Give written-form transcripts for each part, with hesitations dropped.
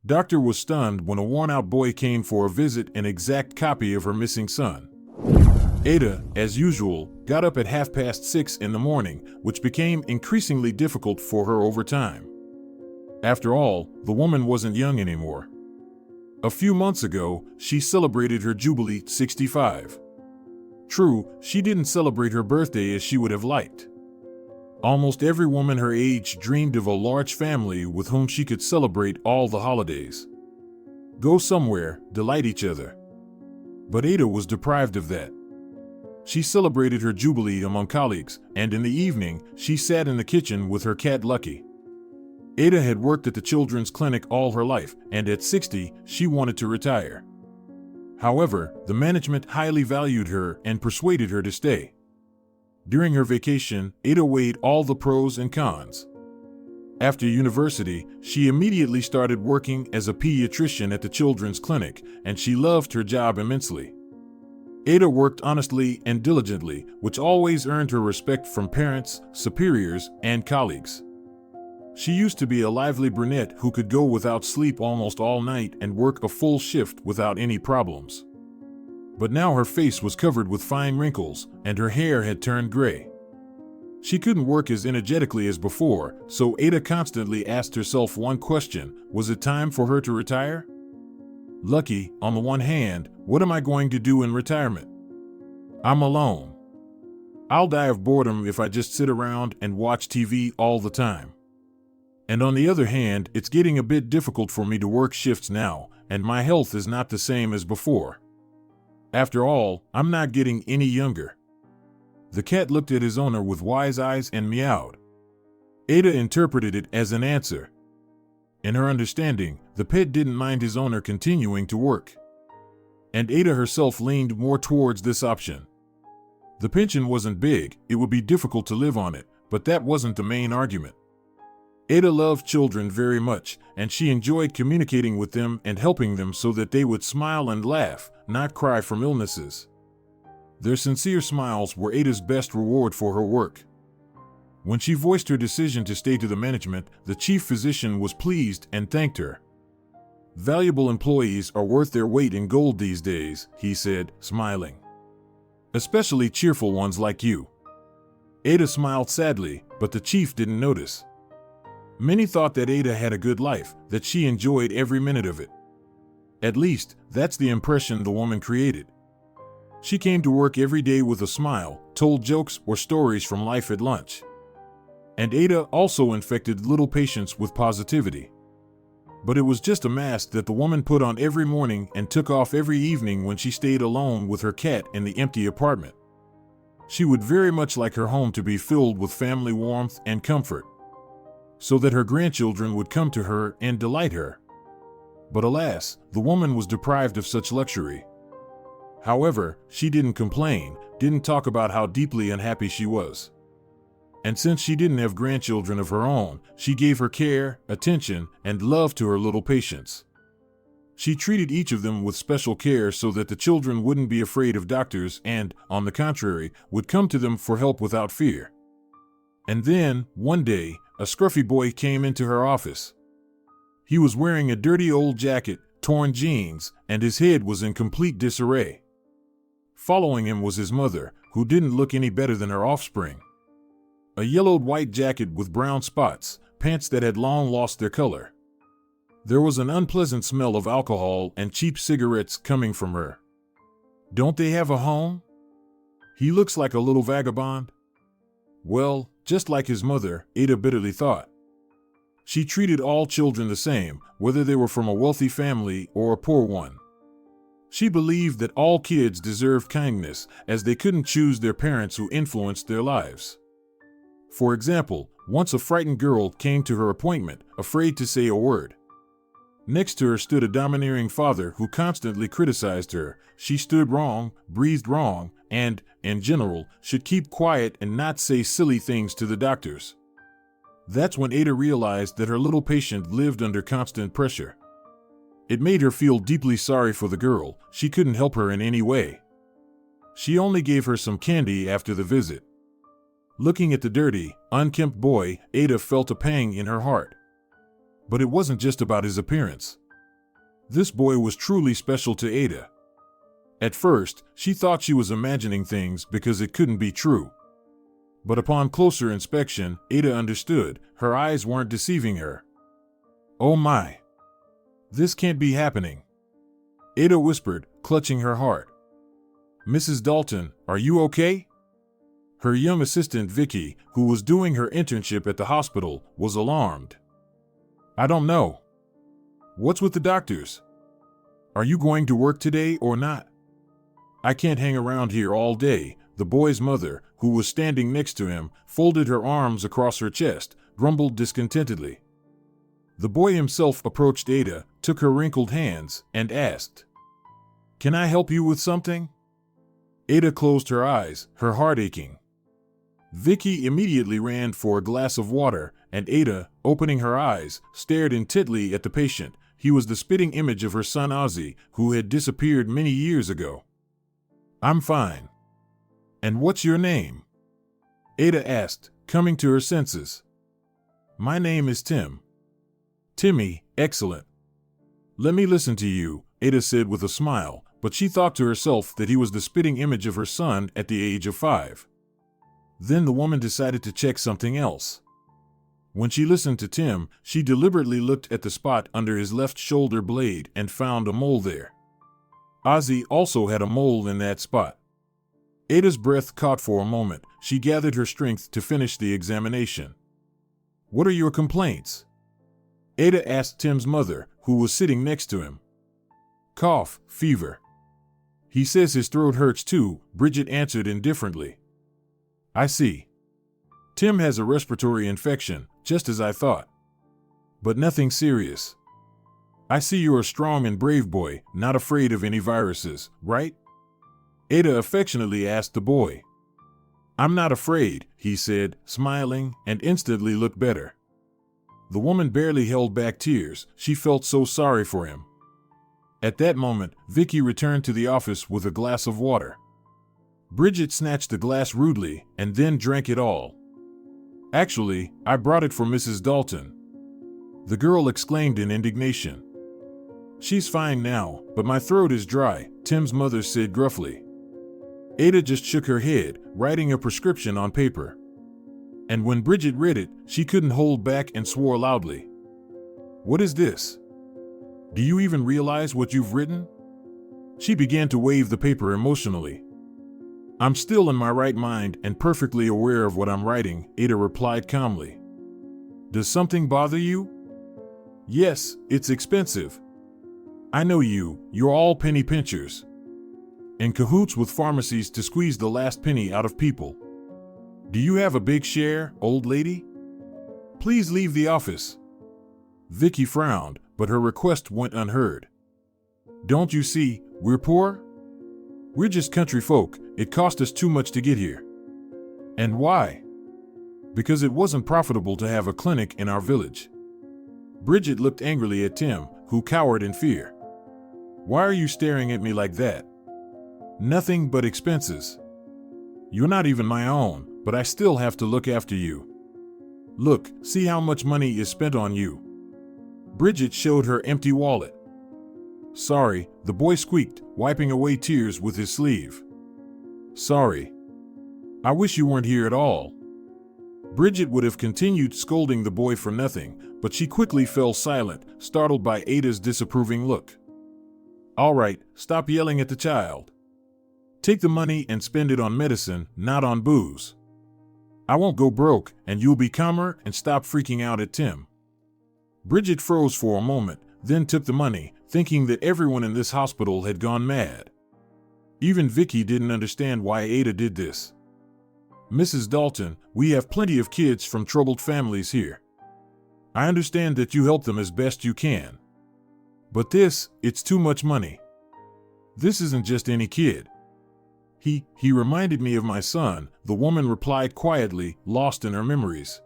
Doctor was stunned when a worn-out boy came for a visit, an exact copy of her missing son. Ada, as usual, got up at 6:30 in the morning, which became increasingly difficult for her over time. After all, the woman wasn't young anymore. A few months ago, she celebrated her jubilee, 65. True, she didn't celebrate her birthday as she would have liked. Almost every woman her age dreamed of a large family with whom she could celebrate all the holidays. Go somewhere, delight each other. But Ada was deprived of that. She celebrated her jubilee among colleagues, and in the evening, she sat in the kitchen with her cat Lucky. Ada had worked at the children's clinic all her life, and at 60, she wanted to retire. However, the management highly valued her and persuaded her to stay. During her vacation, Ada weighed all the pros and cons. After university, she immediately started working as a pediatrician at the children's clinic, and she loved her job immensely. Ada worked honestly and diligently, which always earned her respect from parents, superiors, and colleagues. She used to be a lively brunette who could go without sleep almost all night and work a full shift without any problems. But now her face was covered with fine wrinkles, and her hair had turned gray. She couldn't work as energetically as before, so Ada constantly asked herself one question: was it time for her to retire? Lucky, on the one hand, what am I going to do in retirement? I'm alone. I'll die of boredom if I just sit around and watch TV all the time. And on the other hand, it's getting a bit difficult for me to work shifts now, and my health is not the same as before. After all, I'm not getting any younger. The cat looked at his owner with wise eyes and meowed. Ada interpreted it as an answer. In her understanding, the pet didn't mind his owner continuing to work. And Ada herself leaned more towards this option. The pension wasn't big, it would be difficult to live on it, but that wasn't the main argument. Ada loved children very much, and she enjoyed communicating with them and helping them so that they would smile and laugh, not cry from illnesses. Their sincere smiles were Ada's best reward for her work. When she voiced her decision to stay to the management, the chief physician was pleased and thanked her. "Valuable employees are worth their weight in gold these days," he said, smiling. "Especially cheerful ones like you." Ada smiled sadly, but the chief didn't notice. Many thought that Ada had a good life, that she enjoyed every minute of it. At least, that's the impression the woman created. She came to work every day with a smile, told jokes or stories from life at lunch. And Ada also infected little patients with positivity. But it was just a mask that the woman put on every morning and took off every evening when she stayed alone with her cat in the empty apartment. She would very much like her home to be filled with family warmth and comfort, so that her grandchildren would come to her and delight her. But alas, the woman was deprived of such luxury. However, she didn't complain, didn't talk about how deeply unhappy she was. And since she didn't have grandchildren of her own, she gave her care, attention, and love to her little patients. She treated each of them with special care so that the children wouldn't be afraid of doctors and, on the contrary, would come to them for help without fear. And then, one day, a scruffy boy came into her office. He was wearing a dirty old jacket, torn jeans, and his head was in complete disarray. Following him was his mother, who didn't look any better than her offspring. A yellowed white jacket with brown spots, pants that had long lost their color. There was an unpleasant smell of alcohol and cheap cigarettes coming from her. "Don't they have a home? He looks like a little vagabond." Well, just like his mother, Ada bitterly thought. She treated all children the same, whether they were from a wealthy family or a poor one. She believed that all kids deserved kindness, as they couldn't choose their parents who influenced their lives. For example, once a frightened girl came to her appointment, afraid to say a word. Next to her stood a domineering father who constantly criticized her. She stood wrong, breathed wrong, and, in general, should keep quiet and not say silly things to the doctors. That's when Ada realized that her little patient lived under constant pressure. It made her feel deeply sorry for the girl. She couldn't help her in any way. She only gave her some candy after the visit. Looking at the dirty, unkempt boy, Ada felt a pang in her heart. But it wasn't just about his appearance. This boy was truly special to Ada. At first, she thought she was imagining things because it couldn't be true. But upon closer inspection, Ada understood. Her eyes weren't deceiving her. Oh my! This can't be happening. Ada whispered, clutching her heart. Mrs. Dalton, are you okay? Her young assistant Vicky, who was doing her internship at the hospital, was alarmed. I don't know. What's with the doctors? Are you going to work today or not? I can't hang around here all day. The boy's mother, who was standing next to him, folded her arms across her chest, grumbled discontentedly. The boy himself approached Ada, took her wrinkled hands, and asked, Can I help you with something? Ada closed her eyes, her heart aching. Vicky immediately ran for a glass of water, and Ada, opening her eyes, stared intently at the patient. He was the spitting image of her son Azie, who had disappeared many years ago. I'm fine. And what's your name? Ada asked, coming to her senses. My name is Tim. Timmy, excellent. Let me listen to you, Ada said with a smile, but she thought to herself that he was the spitting image of her son at the age of 5. Then the woman decided to check something else. When she listened to Tim, she deliberately looked at the spot under his left shoulder blade and found a mole there. Azie also had a mole in that spot. Ada's breath caught for a moment. She gathered her strength to finish the examination. What are your complaints? Ada asked Tim's mother, who was sitting next to him. Cough, fever. He says his throat hurts too, Bridget answered indifferently. I see. Tim has a respiratory infection, just as I thought. But nothing serious. I see you're a strong and brave boy, not afraid of any viruses, right? Ada affectionately asked the boy. I'm not afraid, he said, smiling, and instantly looked better. The woman barely held back tears. She felt so sorry for him. At that moment, Vicky returned to the office with a glass of water. Bridget snatched the glass rudely and then drank it all. Actually, I brought it for Mrs. Dalton. The girl exclaimed in indignation. She's fine now, but my throat is dry, Tim's mother said gruffly. Ada just shook her head, writing a prescription on paper. And when Bridget read it, she couldn't hold back and swore loudly. What is this? Do you even realize what you've written? She began to wave the paper emotionally. I'm still in my right mind and perfectly aware of what I'm writing, Ada replied calmly. Does something bother you? Yes, it's expensive. I know you're all penny pinchers. In cahoots with pharmacies to squeeze the last penny out of people. Do you have a big share, old lady? Please leave the office. Vicky frowned, but her request went unheard. Don't you see, we're poor? We're just country folk. It cost us too much to get here. And why? Because it wasn't profitable to have a clinic in our village. Bridget looked angrily at Tim, who cowered in fear. Why are you staring at me like that? Nothing but expenses. You're not even my own, but I still have to look after you. Look, see how much money is spent on you. Bridget showed her empty wallet. Sorry, the boy squeaked, wiping away tears with his sleeve. Sorry. I wish you weren't here at all. Bridget would have continued scolding the boy for nothing, but she quickly fell silent, startled by Ada's disapproving look. All right, stop yelling at the child. Take the money and spend it on medicine, not on booze. I won't go broke, and you'll be calmer and stop freaking out at Tim. Bridget froze for a moment, then took the money, thinking that everyone in this hospital had gone mad. Even Vicky didn't understand why Ada did this. Mrs. Dalton, we have plenty of kids from troubled families here. I understand that you help them as best you can. But it's too much money. This isn't just any kid. He reminded me of my son, the woman replied quietly, lost in her memories.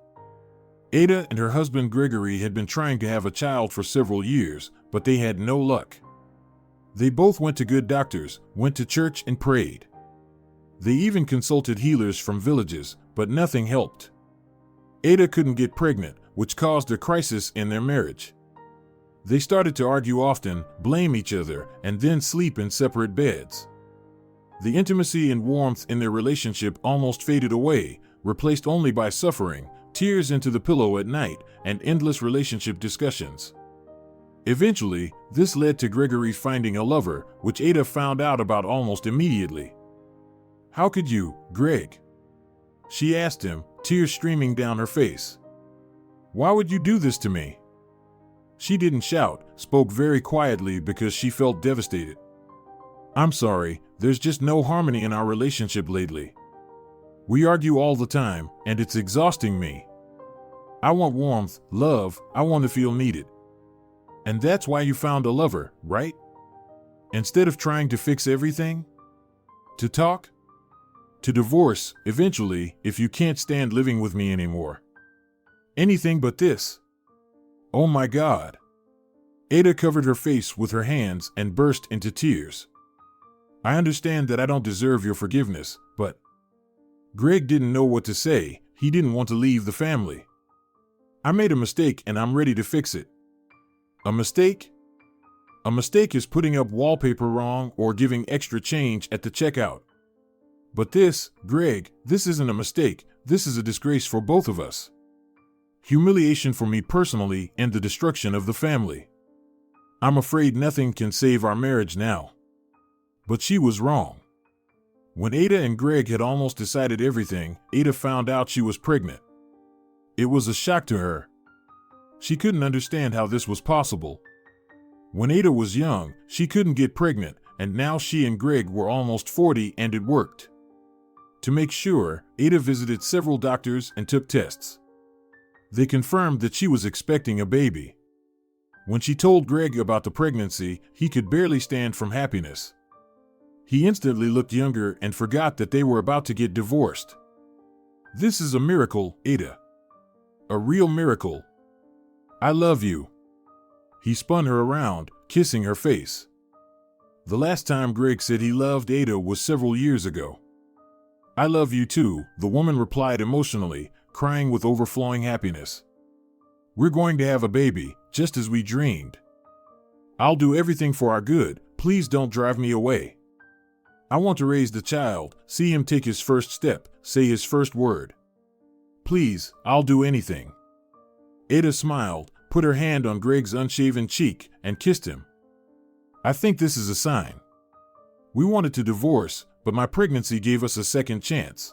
Ada and her husband Gregory had been trying to have a child for several years, but they had no luck. They both went to good doctors, went to church and prayed. They even consulted healers from villages, but nothing helped. Ada couldn't get pregnant, which caused a crisis in their marriage. They started to argue often, blame each other, and then sleep in separate beds. The intimacy and warmth in their relationship almost faded away, replaced only by suffering, tears into the pillow at night, and endless relationship discussions. Eventually, this led to Gregory finding a lover, which Ada found out about almost immediately. "How could you, Greg?" she asked him, tears streaming down her face. "Why would you do this to me?" She didn't shout, spoke very quietly because she felt devastated. "I'm sorry, there's just no harmony in our relationship lately. We argue all the time, and it's exhausting me. I want warmth, love, I want to feel needed. And that's why you found a lover, right? Instead of trying to fix everything? To talk? To divorce, eventually, if you can't stand living with me anymore. Anything but this." Oh my God. Ada covered her face with her hands and burst into tears. "I understand that I don't deserve your forgiveness, but..." Greg didn't know what to say. He didn't want to leave the family. "I made a mistake and I'm ready to fix it." A mistake? A mistake is putting up wallpaper wrong or giving extra change at the checkout. But this, Greg, this isn't a mistake. This is a disgrace for both of us. Humiliation for me personally and the destruction of the family. I'm afraid nothing can save our marriage now." But she was wrong. When Ada and Greg had almost decided everything, Ada found out she was pregnant. It was a shock to her. She couldn't understand how this was possible. When Ada was young, she couldn't get pregnant, and now she and Greg were almost 40 and it worked. To make sure, Ada visited several doctors and took tests. They confirmed that she was expecting a baby. When she told Greg about the pregnancy, he could barely stand from happiness. He instantly looked younger and forgot that they were about to get divorced. "This is a miracle, Ada. A real miracle. I love you." He spun her around, kissing her face. The last time Greg said he loved Ada was several years ago. "I love you too," the woman replied emotionally, crying with overflowing happiness. "We're going to have a baby, just as we dreamed. I'll do everything for our good. Please don't drive me away. I want to raise the child, see him take his first step, say his first word. Please, I'll do anything." Ada smiled, put her hand on Greg's unshaven cheek, and kissed him. "I think this is a sign. We wanted to divorce, but my pregnancy gave us a second chance.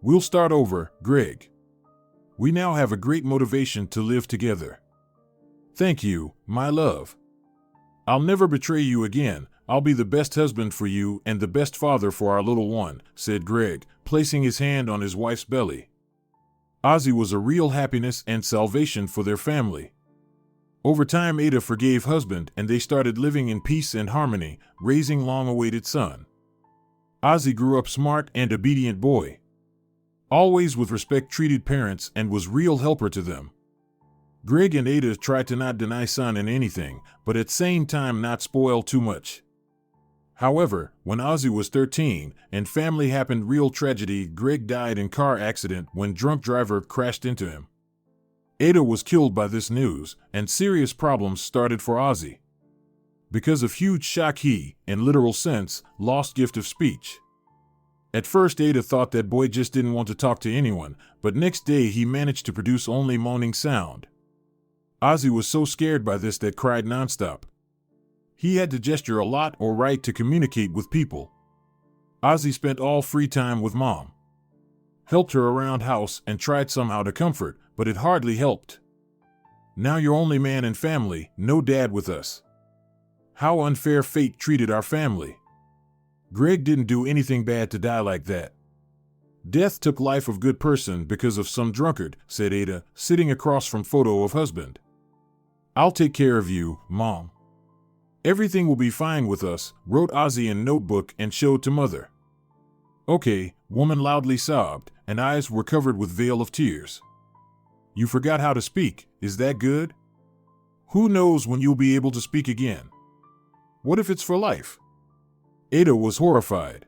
We'll start over, Greg. We now have a great motivation to live together. Thank you, my love. I'll never betray you again. I'll be the best husband for you and the best father for our little one," said Greg, placing his hand on his wife's belly. Azie was a real happiness and salvation for their family. Over time, Ada forgave husband and they started living in peace and harmony, raising long-awaited son. Azie grew up smart and obedient boy. Always with respect treated parents and was real helper to them. Greg and Ada tried to not deny son in anything, but at same time not spoil too much. However, when Azie was 13 and family happened real tragedy, Greg died in car accident when drunk driver crashed into him. Ada was killed by this news, and serious problems started for Azie. Because of huge shock he, in literal sense, lost gift of speech. At first Ada thought that boy just didn't want to talk to anyone, but next day he managed to produce only moaning sound. Azie was so scared by this that cried nonstop. He had to gesture a lot or write to communicate with people. Azie spent all free time with mom. Helped her around house and tried somehow to comfort, but it hardly helped. "Now you're only man and family, no dad with us. How unfair fate treated our family. Greg didn't do anything bad to die like that. Death took life of good person because of some drunkard," said Ada, sitting across from photo of husband. "I'll take care of you, Mom. Everything will be fine with us," wrote Azie in notebook and showed to mother. "Okay," woman loudly sobbed, and eyes were covered with veil of tears. "You forgot how to speak, is that good? Who knows when you'll be able to speak again? What if it's for life?" Ada was horrified.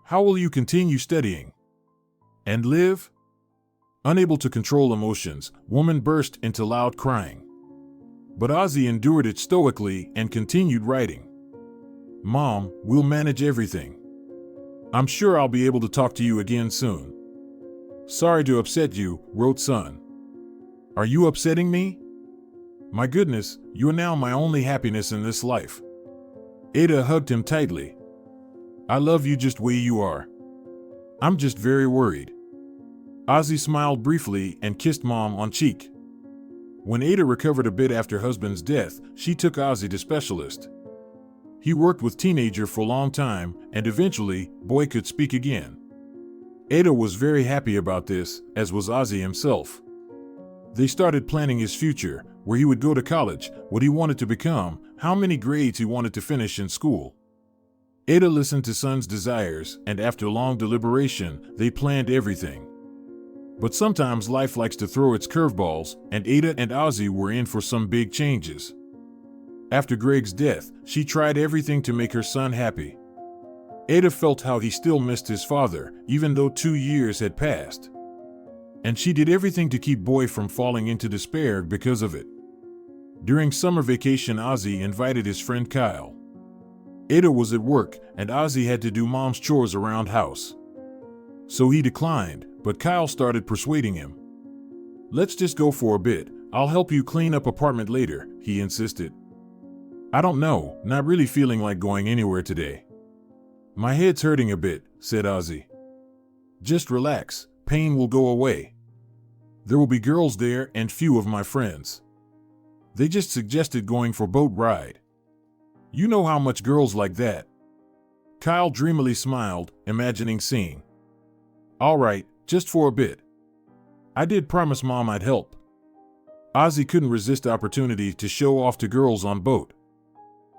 "How will you continue studying? And live?" Unable to control emotions, woman burst into loud crying. But Azie endured it stoically and continued writing. "Mom, we'll manage everything. I'm sure I'll be able to talk to you again soon. Sorry to upset you," wrote son. "Are you upsetting me? My goodness, you are now my only happiness in this life." Ada hugged him tightly. "I love you just the way you are. I'm just very worried." Azie smiled briefly and kissed Mom on cheek. When Ada recovered a bit after husband's death, she took Azie to specialist. He worked with teenager for a long time, and eventually, boy could speak again. Ada was very happy about this, as was Azie himself. They started planning his future, where he would go to college, what he wanted to become, how many grades he wanted to finish in school. Ada listened to son's desires, and after long deliberation, they planned everything. But sometimes life likes to throw its curveballs, and Ada and Azie were in for some big changes. After Greg's death, she tried everything to make her son happy. Ada felt how he still missed his father, even though 2 years had passed. And she did everything to keep Boy from falling into despair because of it. During summer vacation, Azie invited his friend Kyle. Ada was at work, and Azie had to do Mom's chores around house. So he declined, but Kyle started persuading him. "Let's just go for a bit. I'll help you clean up apartment later," he insisted. "I don't know, not really feeling like going anywhere today." "My head's hurting a bit," said Azie. "Just relax, pain will go away. There will be girls there and few of my friends. They just suggested going for a boat ride. You know how much girls like that." Kyle dreamily smiled, imagining seeing. "All right, just for a bit. I did promise Mom I'd help." Azie couldn't resist the opportunity to show off to girls on boat.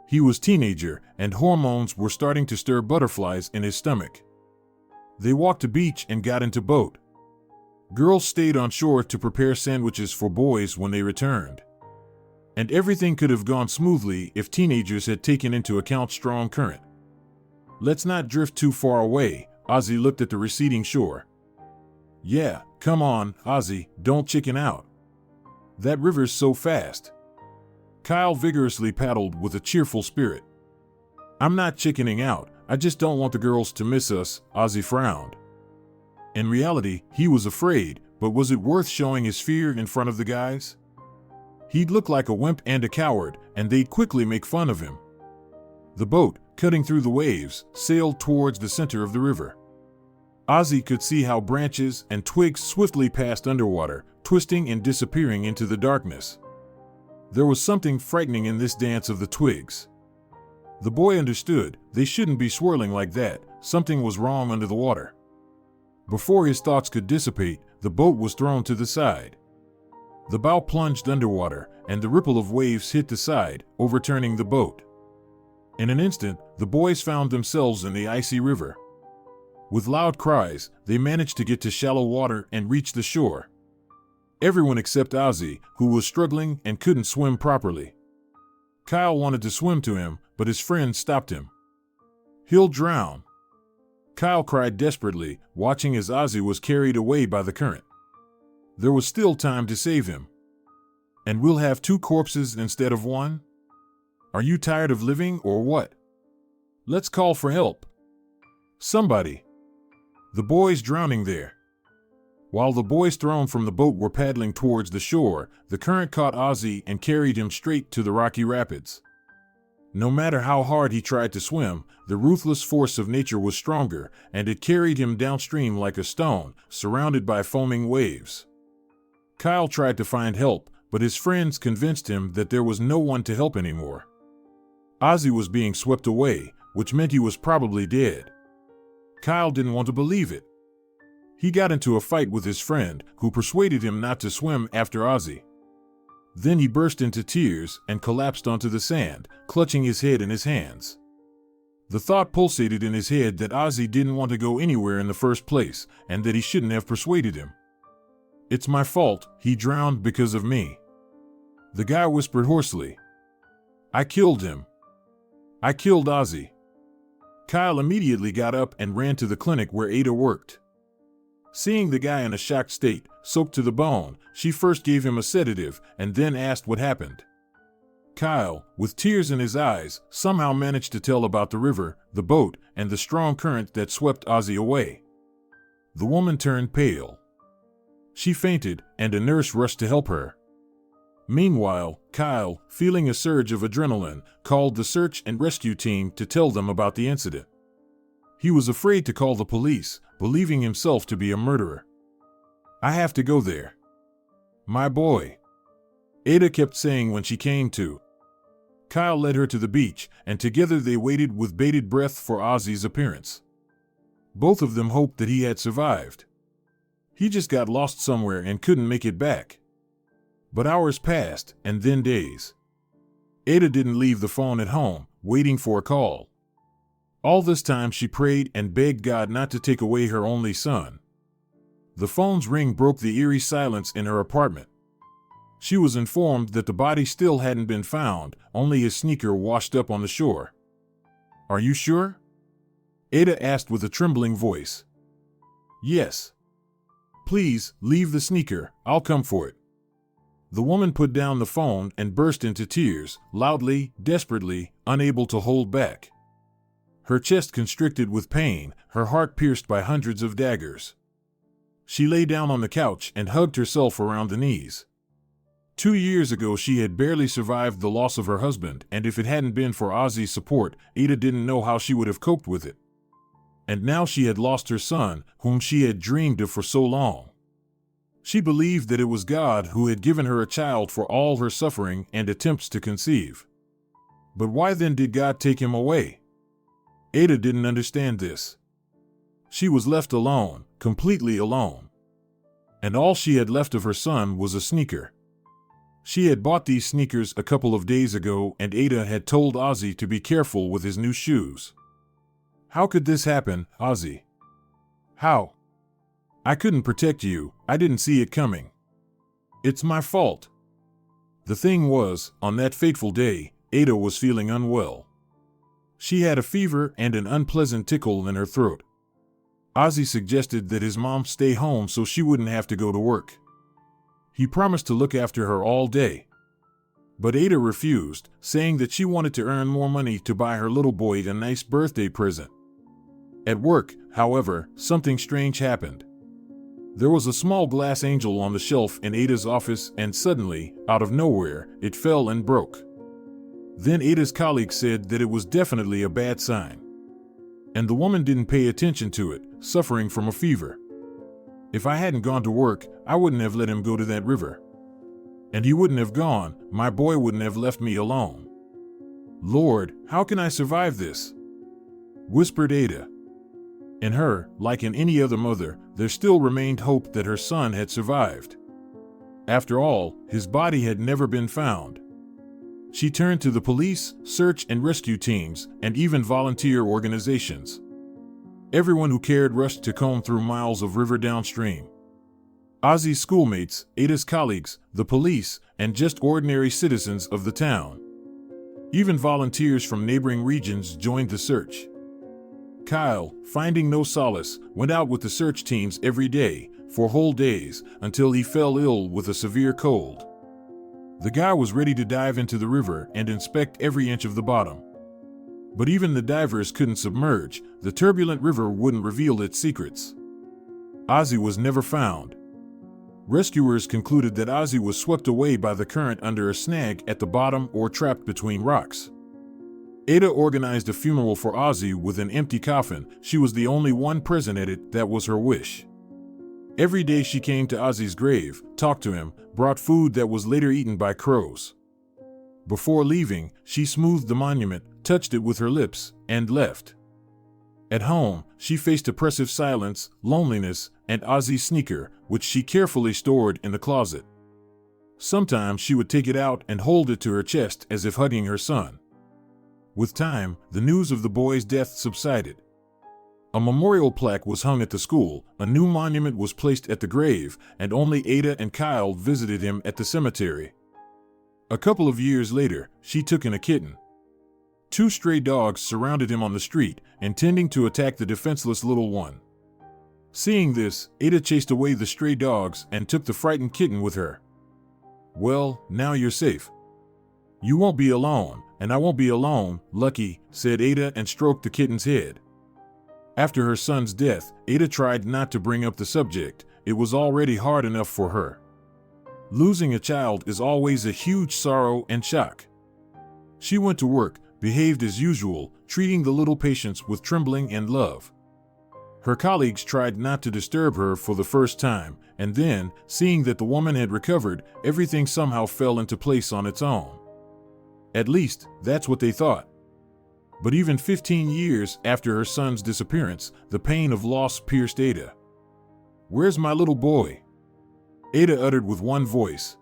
He was teenager, and hormones were starting to stir butterflies in his stomach. They walked to beach and got into boat. Girls stayed on shore to prepare sandwiches for boys when they returned. And everything could have gone smoothly if teenagers had taken into account strong current. "Let's not drift too far away," Azie looked at the receding shore. "Yeah, come on, Azie, don't chicken out. That river's so fast." Kyle vigorously paddled with a cheerful spirit. "I'm not chickening out, I just don't want the girls to miss us," Azie frowned. In reality, he was afraid, but was it worth showing his fear in front of the guys? He'd look like a wimp and a coward, and they'd quickly make fun of him. The boat, cutting through the waves, sailed towards the center of the river. Azie could see how branches and twigs swiftly passed underwater, twisting and disappearing into the darkness. There was something frightening in this dance of the twigs. The boy understood, they shouldn't be swirling like that, something was wrong under the water. Before his thoughts could dissipate, the boat was thrown to the side. The bow plunged underwater, and the ripple of waves hit the side, overturning the boat. In an instant, the boys found themselves in the icy river. With loud cries, they managed to get to shallow water and reach the shore. Everyone except Azie, who was struggling and couldn't swim properly. Kyle wanted to swim to him, but his friend stopped him. "He'll drown." Kyle cried desperately, watching as Azie was carried away by the current. There was still time to save him. "And we'll have 2 corpses instead of 1? Are you tired of living or what? Let's call for help. Somebody. The boy's drowning there." While the boys thrown from the boat were paddling towards the shore, the current caught Azie and carried him straight to the rocky rapids. No matter how hard he tried to swim, the ruthless force of nature was stronger, and it carried him downstream like a stone, surrounded by foaming waves. Kyle tried to find help, but his friends convinced him that there was no one to help anymore. Azie was being swept away, which meant he was probably dead. Kyle didn't want to believe it. He got into a fight with his friend, who persuaded him not to swim after Azie. Then he burst into tears and collapsed onto the sand, clutching his head in his hands. The thought pulsated in his head that Azie didn't want to go anywhere in the first place, and that he shouldn't have persuaded him. "It's my fault, he drowned because of me." The guy whispered hoarsely. "I killed him. I killed Azie." Kyle immediately got up and ran to the clinic where Ada worked. Seeing the guy in a shocked state, soaked to the bone, she first gave him a sedative and then asked what happened. Kyle, with tears in his eyes, somehow managed to tell about the river, the boat, and the strong current that swept Azie away. The woman turned pale. She fainted, and a nurse rushed to help her. Meanwhile, Kyle, feeling a surge of adrenaline, called the search and rescue team to tell them about the incident. He was afraid to call the police, believing himself to be a murderer. "I have to go there. My boy," Ada kept saying when she came to. Kyle led her to the beach, and together they waited with bated breath for Azie's appearance. Both of them hoped that he had survived. He just got lost somewhere and couldn't make it back. But hours passed, and then days. Ada didn't leave the phone at home, waiting for a call. All this time she prayed and begged God not to take away her only son. The phone's ring broke the eerie silence in her apartment. She was informed that the body still hadn't been found, only his sneaker washed up on the shore. "Are you sure?" Ada asked with a trembling voice. "Yes. Please, leave the sneaker, I'll come for it." The woman put down the phone and burst into tears, loudly, desperately, unable to hold back. Her chest constricted with pain, her heart pierced by hundreds of daggers. She lay down on the couch and hugged herself around the knees. 2 years ago she had barely survived the loss of her husband, and if it hadn't been for Azie's support, Ada didn't know how she would have coped with it. And now she had lost her son, whom she had dreamed of for so long. She believed that it was God who had given her a child for all her suffering and attempts to conceive. But why then did God take him away? Ada didn't understand this. She was left alone, completely alone. And all she had left of her son was a sneaker. She had bought these sneakers a couple of days ago, and Ada had told Azie to be careful with his new shoes. "How could this happen, Azie? How? I couldn't protect you, I didn't see it coming. It's my fault." The thing was, on that fateful day, Ada was feeling unwell. She had a fever and an unpleasant tickle in her throat. Azie suggested that his mom stay home so she wouldn't have to go to work. He promised to look after her all day. But Ada refused, saying that she wanted to earn more money to buy her little boy a nice birthday present. At work, however, something strange happened. There was a small glass angel on the shelf in Ada's office, and suddenly, out of nowhere, it fell and broke. Then Ada's colleague said that it was definitely a bad sign. And the woman didn't pay attention to it, suffering from a fever. "If I hadn't gone to work, I wouldn't have let him go to that river. And he wouldn't have gone, my boy wouldn't have left me alone. Lord, how can I survive this?" whispered Ada. In her, like in any other mother, there still remained hope that her son had survived. After all, his body had never been found. She turned to the police, search and rescue teams, and even volunteer organizations. Everyone who cared rushed to comb through miles of river downstream. Azie's schoolmates, Ada's colleagues, the police, and just ordinary citizens of the town. Even volunteers from neighboring regions joined the search. Kyle, finding no solace, went out with the search teams every day, for whole days, until he fell ill with a severe cold. The guy was ready to dive into the river and inspect every inch of the bottom. But even the divers couldn't submerge, the turbulent river wouldn't reveal its secrets. Azie was never found. Rescuers concluded that Azie was swept away by the current under a snag at the bottom or trapped between rocks. Ada organized a funeral for Azie with an empty coffin. She was the only one present at it. That was her wish. Every day she came to Azie's grave, talked to him, brought food that was later eaten by crows. Before leaving, she smoothed the monument, touched it with her lips, and left. At home, she faced oppressive silence, loneliness, and Azie's sneaker, which she carefully stored in the closet. Sometimes she would take it out and hold it to her chest as if hugging her son. With time, the news of the boy's death subsided. A memorial plaque was hung at the school, a new monument was placed at the grave, and only Ada and Kyle visited him at the cemetery. A couple of years later, she took in a kitten. 2 stray dogs surrounded him on the street, intending to attack the defenseless little one. Seeing this, Ada chased away the stray dogs and took the frightened kitten with her. "Well, now you're safe. You won't be alone, and I won't be alone, Lucky, said Ada and stroked the kitten's head. After her son's death, Ada tried not to bring up the subject. It was already hard enough for her. Losing a child is always a huge sorrow and shock. She went to work, behaved as usual, treating the little patients with trembling and love. Her colleagues tried not to disturb her for the first time, and then, seeing that the woman had recovered, everything somehow fell into place on its own. At least, that's what they thought. But even 15 years after her son's disappearance, the pain of loss pierced Ada. "Where's my little boy?" Ada uttered with one voice.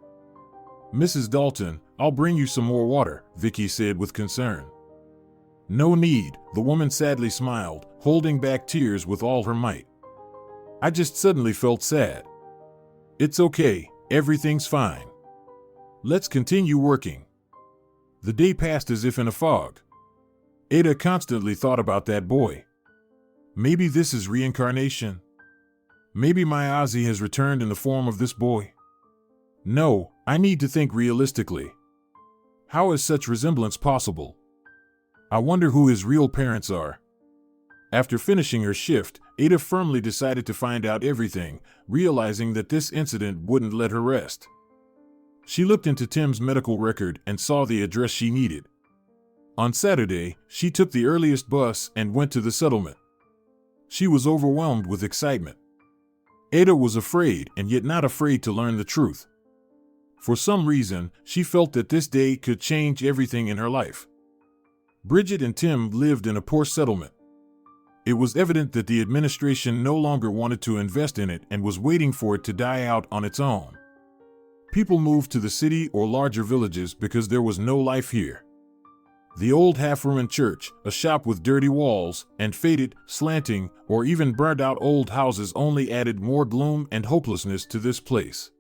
"Mrs. Dalton, I'll bring you some more water," Vicky said with concern. "No need," the woman sadly smiled, holding back tears with all her might. "I just suddenly felt sad." "It's okay, everything's fine. Let's continue working." The day passed as if in a fog. Ada constantly thought about that boy. Maybe this is reincarnation. Maybe my Azie has returned in the form of this boy. No, I need to think realistically. How is such resemblance possible? I wonder who his real parents are. After finishing her shift, Ada firmly decided to find out everything, realizing that this incident wouldn't let her rest. She looked into Tim's medical record and saw the address she needed. On Saturday, she took the earliest bus and went to the settlement. She was overwhelmed with excitement. Ada was afraid and yet not afraid to learn the truth. For some reason, she felt that this day could change everything in her life. Bridget and Tim lived in a poor settlement. It was evident that the administration no longer wanted to invest in it and was waiting for it to die out on its own. People moved to the city or larger villages because there was no life here. The old half-ruined church, a shop with dirty walls, and faded, slanting, or even burned-out old houses only added more gloom and hopelessness to this place.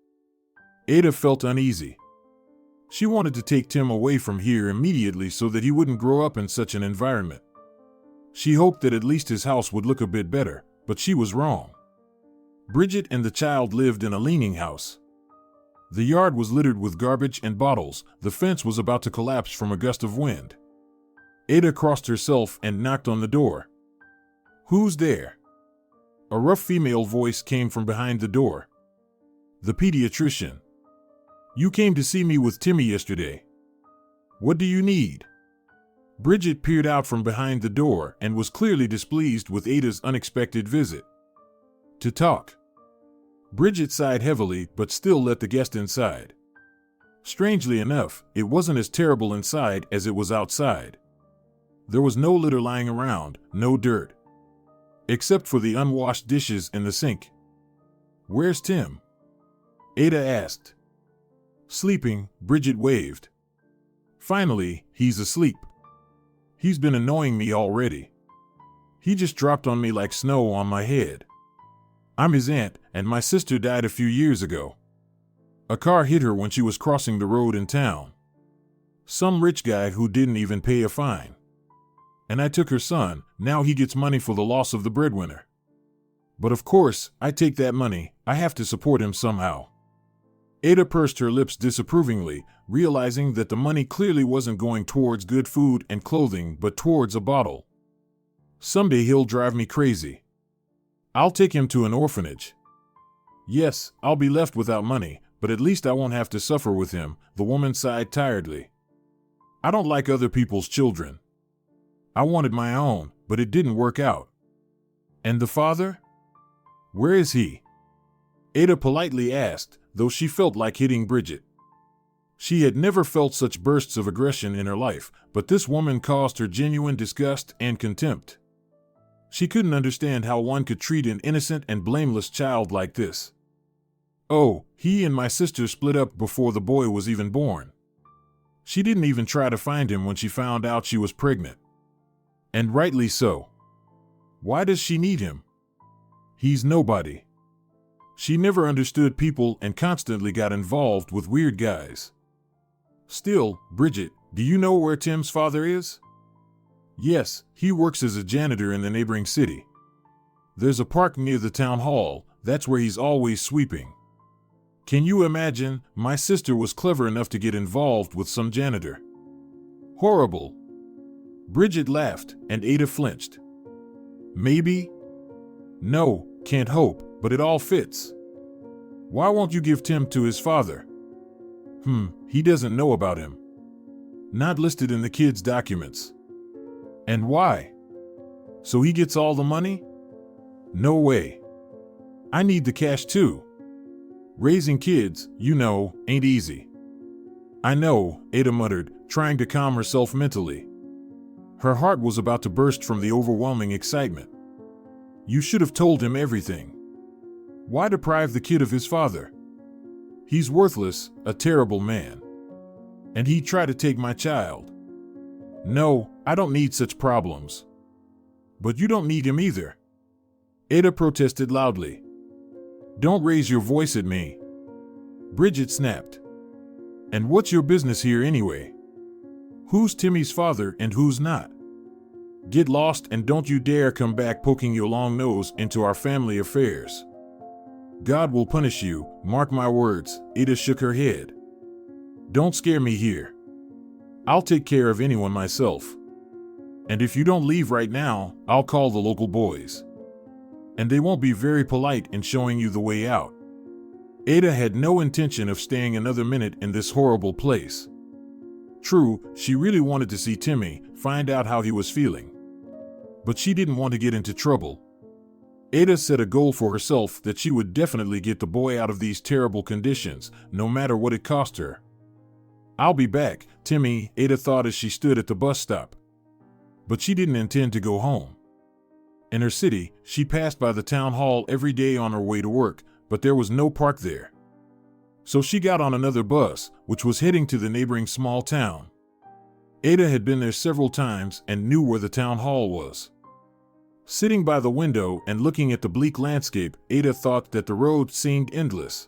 Ada felt uneasy. She wanted to take Tim away from here immediately so that he wouldn't grow up in such an environment. She hoped that at least his house would look a bit better, but she was wrong. Bridget and the child lived in a leaning house. The yard was littered with garbage and bottles. The fence was about to collapse from a gust of wind. Ada crossed herself and knocked on the door. "Who's there?" A rough female voice came from behind the door. "The pediatrician. You came to see me with Timmy yesterday. What do you need?" Bridget peered out from behind the door and was clearly displeased with Ada's unexpected visit. "To talk." Bridget sighed heavily but still let the guest inside. Strangely enough, it wasn't as terrible inside as it was outside. There was no litter lying around, no dirt. Except for the unwashed dishes in the sink. "Where's Tim?" Ada asked. "Sleeping," Bridget waved. "Finally, he's asleep. He's been annoying me already. He just dropped on me like snow on my head. I'm his aunt, and my sister died a few years ago. A car hit her when she was crossing the road in town. Some rich guy who didn't even pay a fine. And I took her son. Now he gets money for the loss of the breadwinner. But of course, I take that money. I have to support him somehow." Ada pursed her lips disapprovingly, realizing that the money clearly wasn't going towards good food and clothing but towards a bottle. "Someday he'll drive me crazy. I'll take him to an orphanage. Yes, I'll be left without money, but at least I won't have to suffer with him," the woman sighed tiredly. "I don't like other people's children. I wanted my own, but it didn't work out." "And the father? Where is he?" Ada politely asked, though she felt like hitting Bridget. She had never felt such bursts of aggression in her life, but this woman caused her genuine disgust and contempt. She couldn't understand how one could treat an innocent and blameless child like this. "Oh, he and my sister split up before the boy was even born. She didn't even try to find him when she found out she was pregnant. And rightly so. Why does she need him? He's nobody. She never understood people and constantly got involved with weird guys. Still, Bridget, do you know where Tim's father is?" "Yes, he works as a janitor in the neighboring city. There's a park near the town hall. That's where he's always sweeping. Can you imagine? My sister was clever enough to get involved with some janitor. Horrible. Bridget laughed, and Ada flinched. Maybe? No, can't hope, but it all fits. Why won't you give Tim to his father? He doesn't know about him. Not listed in the kid's documents. And why? So he gets all the money? No way. I need the cash too. Raising kids, ain't easy. I know, Ada muttered, trying to calm herself mentally. Her heart was about to burst from the overwhelming excitement. You should have told him everything. Why deprive the kid of his father? He's worthless, a terrible man. And he'd try to take my child. No, I don't need such problems. But you don't need him either. Ada protested loudly. Don't raise your voice at me. Bridget snapped. And what's your business here anyway? Who's Timmy's father and who's not? Get lost and don't you dare come back poking your long nose into our family affairs. God will punish you, mark my words. Ada shook her head. Don't scare me here. I'll take care of anyone myself. And if you don't leave right now, I'll call the local boys. And they won't be very polite in showing you the way out. Ada had no intention of staying another minute in this horrible place. True, she really wanted to see Timmy, find out how he was feeling. But she didn't want to get into trouble. Ada set a goal for herself that she would definitely get the boy out of these terrible conditions, no matter what it cost her. I'll be back, Timmy, Ada thought as she stood at the bus stop. But she didn't intend to go home. In her city, she passed by the town hall every day on her way to work, but there was no park there. So she got on another bus, which was heading to the neighboring small town. Ada had been there several times and knew where the town hall was. Sitting by the window and looking at the bleak landscape, Ada thought that the road seemed endless.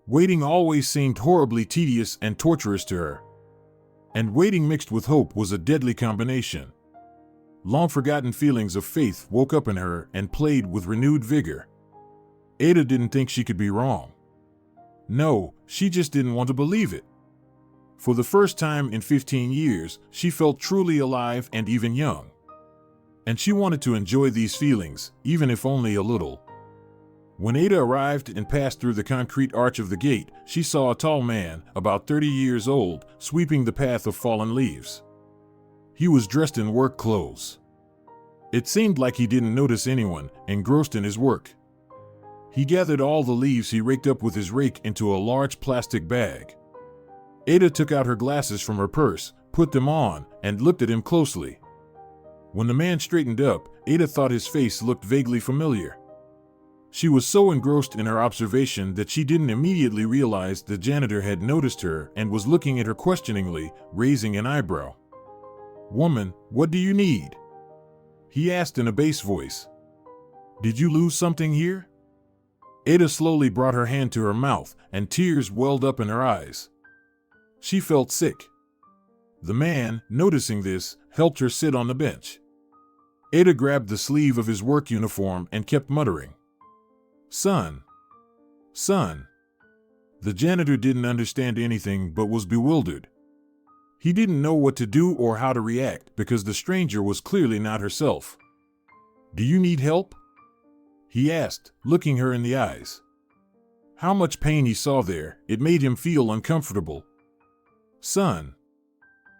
Waiting always seemed horribly tedious and torturous to her. And waiting mixed with hope was a deadly combination. Long-forgotten feelings of faith woke up in her and played with renewed vigor. Ada didn't think she could be wrong. No, she just didn't want to believe it. For the first time in 15 years, she felt truly alive and even young. And she wanted to enjoy these feelings, even if only a little. When Ada arrived and passed through the concrete arch of the gate, she saw a tall man, about 30 years old, sweeping the path of fallen leaves. He was dressed in work clothes. It seemed like he didn't notice anyone, engrossed in his work. He gathered all the leaves he raked up with his rake into a large plastic bag. Ada took out her glasses from her purse, put them on, and looked at him closely. When the man straightened up, Ada thought his face looked vaguely familiar. She was so engrossed in her observation that she didn't immediately realize the janitor had noticed her and was looking at her questioningly, raising an eyebrow. "Woman, what do you need?" he asked in a bass voice. "Did you lose something here?" Ada slowly brought her hand to her mouth, and tears welled up in her eyes. She felt sick. The man, noticing this, helped her sit on the bench. Ada grabbed the sleeve of his work uniform and kept muttering, "Son. Son." The janitor didn't understand anything but was bewildered. He didn't know what to do or how to react because the stranger was clearly not herself. "Do you need help?" he asked, looking her in the eyes. How much pain he saw there, it made him feel uncomfortable. "Son,"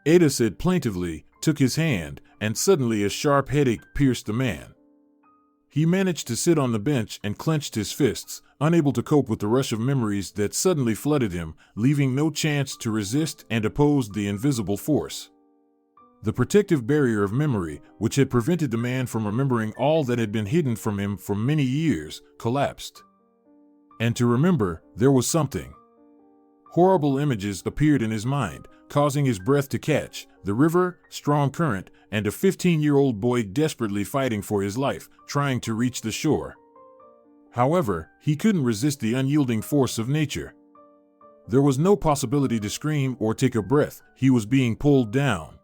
Ada said plaintively, took his hand, and suddenly a sharp headache pierced the man. He managed to sit on the bench and clenched his fists, unable to cope with the rush of memories that suddenly flooded him, leaving no chance to resist and oppose the invisible force. The protective barrier of memory, which had prevented the man from remembering all that had been hidden from him for many years, collapsed. And to remember, there was something. Horrible images appeared in his mind, causing his breath to catch, the river, strong current, and a 15-year-old boy desperately fighting for his life, trying to reach the shore. However, he couldn't resist the unyielding force of nature. There was no possibility to scream or take a breath, he was being pulled down.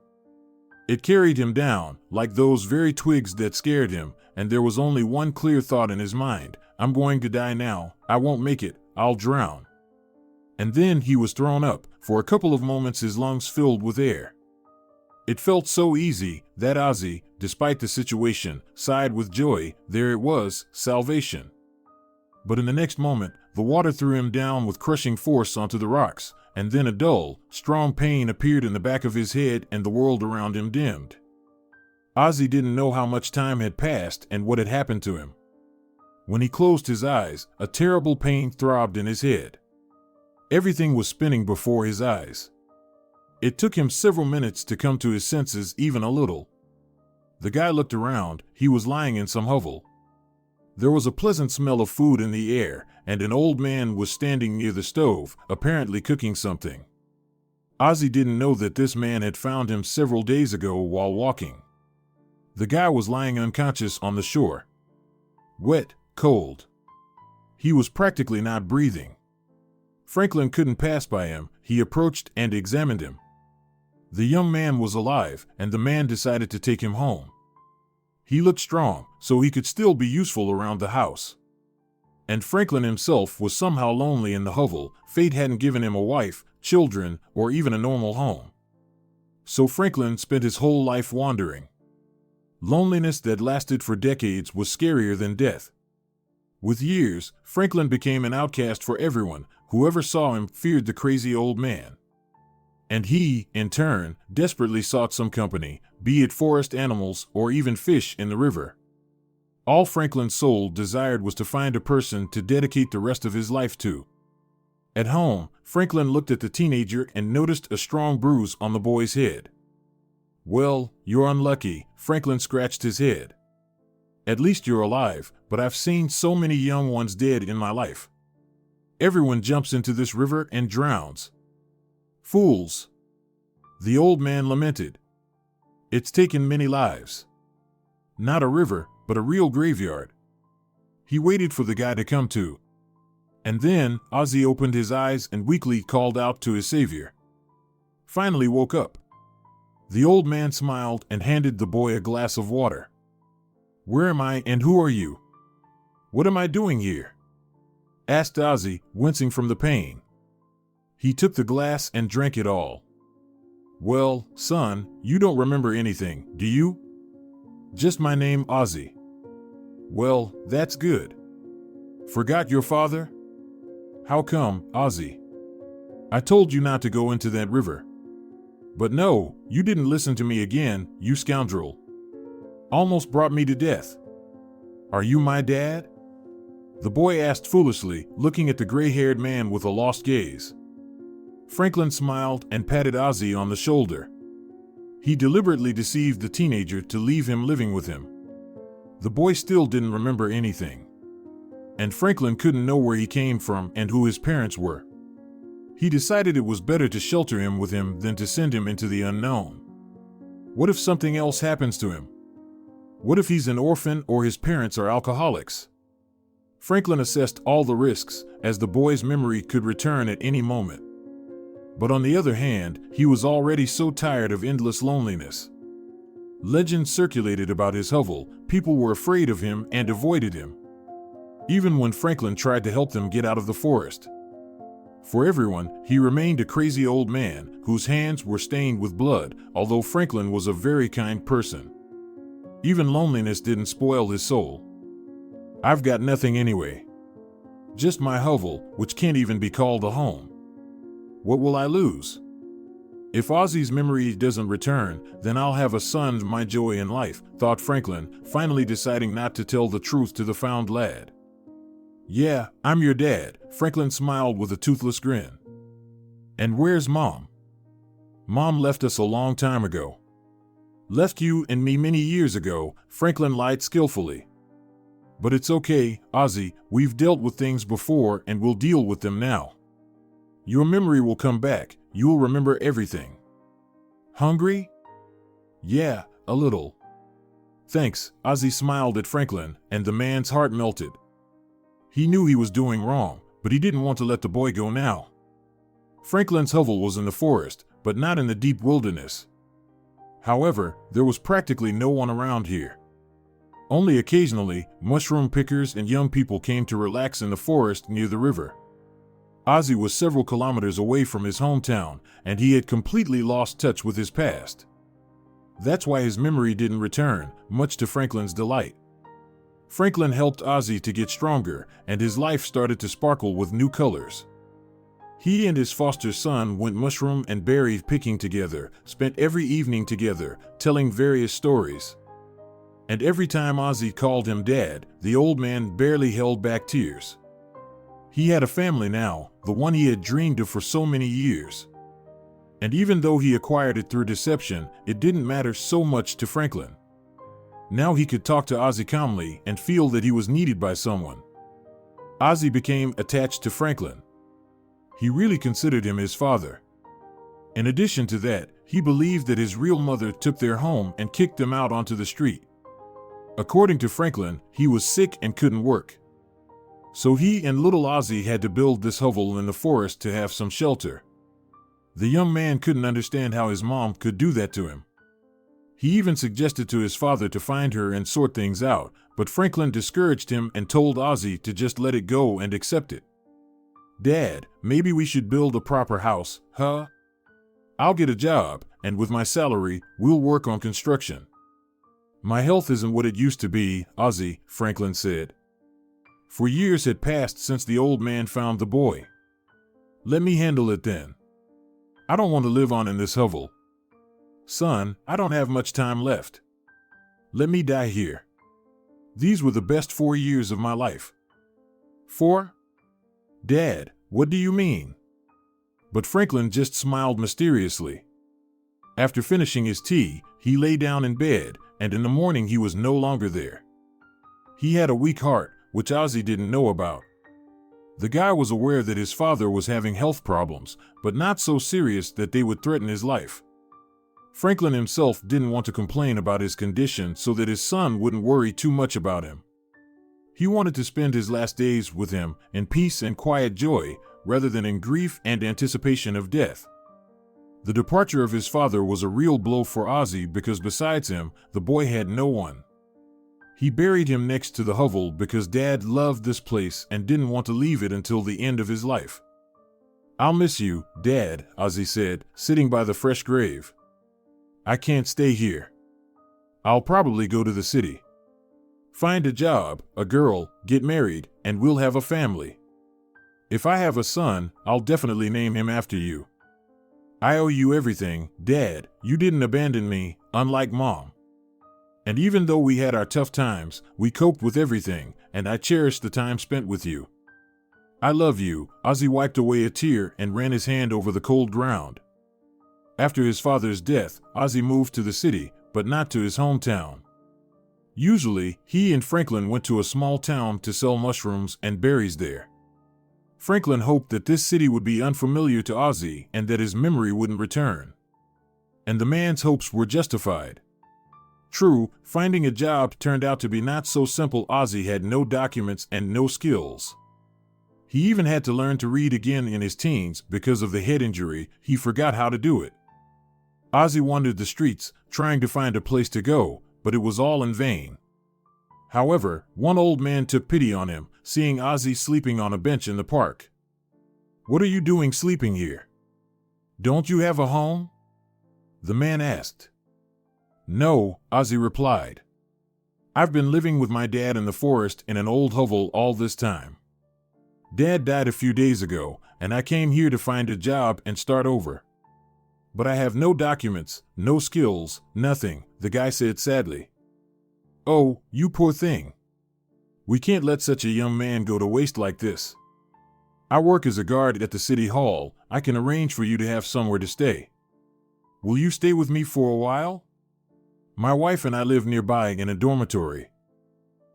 It carried him down, like those very twigs that scared him, and there was only one clear thought in his mind: "I'm going to die now, I won't make it, I'll drown." And then he was thrown up, for a couple of moments his lungs filled with air. It felt so easy that Azie, despite the situation, sighed with joy. There it was, salvation. But in the next moment, the water threw him down with crushing force onto the rocks, and then a dull, strong pain appeared in the back of his head and the world around him dimmed. Azie didn't know how much time had passed and what had happened to him. When he closed his eyes, a terrible pain throbbed in his head. Everything was spinning before his eyes. It took him several minutes to come to his senses, even a little. The guy looked around. He was lying in some hovel. There was a pleasant smell of food in the air, and an old man was standing near the stove, apparently cooking something. Azie didn't know that this man had found him several days ago while walking. The guy was lying unconscious on the shore. Wet, cold. He was practically not breathing. Franklin couldn't pass by him. He approached and examined him. The young man was alive, and the man decided to take him home. He looked strong, so he could still be useful around the house. And Franklin himself was somehow lonely in the hovel. Fate hadn't given him a wife, children, or even a normal home. So Franklin spent his whole life wandering. Loneliness that lasted for decades was scarier than death. With years, Franklin became an outcast for everyone. Whoever saw him feared the crazy old man. And he, in turn, desperately sought some company, be it forest animals or even fish in the river. All Franklin's soul desired was to find a person to dedicate the rest of his life to. At home, Franklin looked at the teenager and noticed a strong bruise on the boy's head. "Well, you're unlucky," Franklin scratched his head. "At least you're alive, but I've seen so many young ones dead in my life. Everyone jumps into this river and drowns. Fools." The old man lamented. "It's taken many lives. Not a river, but a real graveyard." He waited for the guy to come to. And then Azie opened his eyes and weakly called out to his savior. Finally woke up. The old man smiled and handed the boy a glass of water. "Where am I and who are you? What am I doing here?" asked Azie, wincing from the pain. He took the glass and drank it all. "Well, son, you don't remember anything, do you?" "Just my name, Azie." "Well, that's good. Forgot your father?" "How come, Azie? I told you not to go into that river." "But no, you didn't listen to me again, you scoundrel. Almost brought me to death. Are you my dad?" The boy asked foolishly, looking at the gray-haired man with a lost gaze. Franklin smiled and patted Azie on the shoulder. He deliberately deceived the teenager to leave him living with him. The boy still didn't remember anything. And Franklin couldn't know where he came from and who his parents were. He decided it was better to shelter him with him than to send him into the unknown. What if something else happens to him? What if he's an orphan or his parents are alcoholics? Franklin assessed all the risks, as the boy's memory could return at any moment. But on the other hand, he was already so tired of endless loneliness. Legends circulated about his hovel. People were afraid of him and avoided him. Even when Franklin tried to help them get out of the forest. For everyone, he remained a crazy old man whose hands were stained with blood, although Franklin was a very kind person. Even loneliness didn't spoil his soul. "I've got nothing anyway. Just my hovel, which can't even be called a home. What will I lose? If Azie's memory doesn't return, then I'll have a son, my joy in life," thought Franklin, finally deciding not to tell the truth to the found lad. "Yeah, I'm your dad," Franklin smiled with a toothless grin. "And where's Mom?" "Mom left us a long time ago." "Left you and me many years ago," Franklin lied skillfully. "But it's okay, Azie, we've dealt with things before and we'll deal with them now. Your memory will come back, you'll remember everything." "Hungry?" "Yeah, a little." "Thanks," Azie smiled at Franklin, and the man's heart melted. He knew he was doing wrong, but he didn't want to let the boy go now. Franklin's hovel was in the forest, but not in the deep wilderness. However, there was practically no one around here. Only occasionally, mushroom pickers and young people came to relax in the forest near the river. Azie was several kilometers away from his hometown, and he had completely lost touch with his past. That's why his memory didn't return, much to Franklin's delight. Franklin helped Azie to get stronger, and his life started to sparkle with new colors. He and his foster son went mushroom and berry picking together, spent every evening together, telling various stories. And every time Azie called him Dad, the old man barely held back tears. He had a family now, the one he had dreamed of for so many years. And even though he acquired it through deception, it didn't matter so much to Franklin. Now he could talk to Azie calmly and feel that he was needed by someone. Azie became attached to Franklin. He really considered him his father. In addition to that, he believed that his real mother took their home and kicked them out onto the street. According to Franklin, he was sick and couldn't work. So he and little Azie had to build this hovel in the forest to have some shelter. The young man couldn't understand how his mom could do that to him. He even suggested to his father to find her and sort things out, but Franklin discouraged him and told Azie to just let it go and accept it. Dad, maybe we should build a proper house, huh? I'll get a job, and with my salary, we'll work on construction. My health isn't what it used to be, Azie, Franklin said. For years had passed since the old man found the boy. Let me handle it then. I don't want to live on in this hovel. Son, I don't have much time left. Let me die here. These were the best 4 years of my life. 4? Dad, what do you mean? But Franklin just smiled mysteriously. After finishing his tea, he lay down in bed, and in the morning he was no longer there. He had a weak heart, which Azie didn't know about. The guy was aware that his father was having health problems, but not so serious that they would threaten his life. Franklin himself didn't want to complain about his condition so that his son wouldn't worry too much about him. He wanted to spend his last days with him in peace and quiet joy, rather than in grief and anticipation of death. The departure of his father was a real blow for Azie because besides him, the boy had no one. He buried him next to the hovel because Dad loved this place and didn't want to leave it until the end of his life. I'll miss you, Dad, Azie said, sitting by the fresh grave. I can't stay here. I'll probably go to the city. Find a job, a girl, get married, and we'll have a family. If I have a son, I'll definitely name him after you. I owe you everything, Dad. You didn't abandon me, unlike Mom. And even though we had our tough times, we coped with everything, and I cherish the time spent with you. I love you. Azie wiped away a tear and ran his hand over the cold ground. After his father's death, Azie moved to the city, but not to his hometown. Usually, he and Franklin went to a small town to sell mushrooms and berries there. Franklin hoped that this city would be unfamiliar to Azie and that his memory wouldn't return. And the man's hopes were justified. True, finding a job turned out to be not so simple. Azie had no documents and no skills. He even had to learn to read again in his teens because of the head injury. He forgot how to do it. Azie wandered the streets, trying to find a place to go, but it was all in vain. However, one old man took pity on him, seeing Azie sleeping on a bench in the park. What are you doing sleeping here? Don't you have a home? The man asked. No, Azie replied. I've been living with my dad in the forest in an old hovel all this time. Dad died a few days ago, and I came here to find a job and start over. But I have no documents, no skills, nothing, the guy said sadly. Oh, you poor thing. We can't let such a young man go to waste like this. I work as a guard at the city hall. I can arrange for you to have somewhere to stay. Will you stay with me for a while? My wife and I live nearby in a dormitory.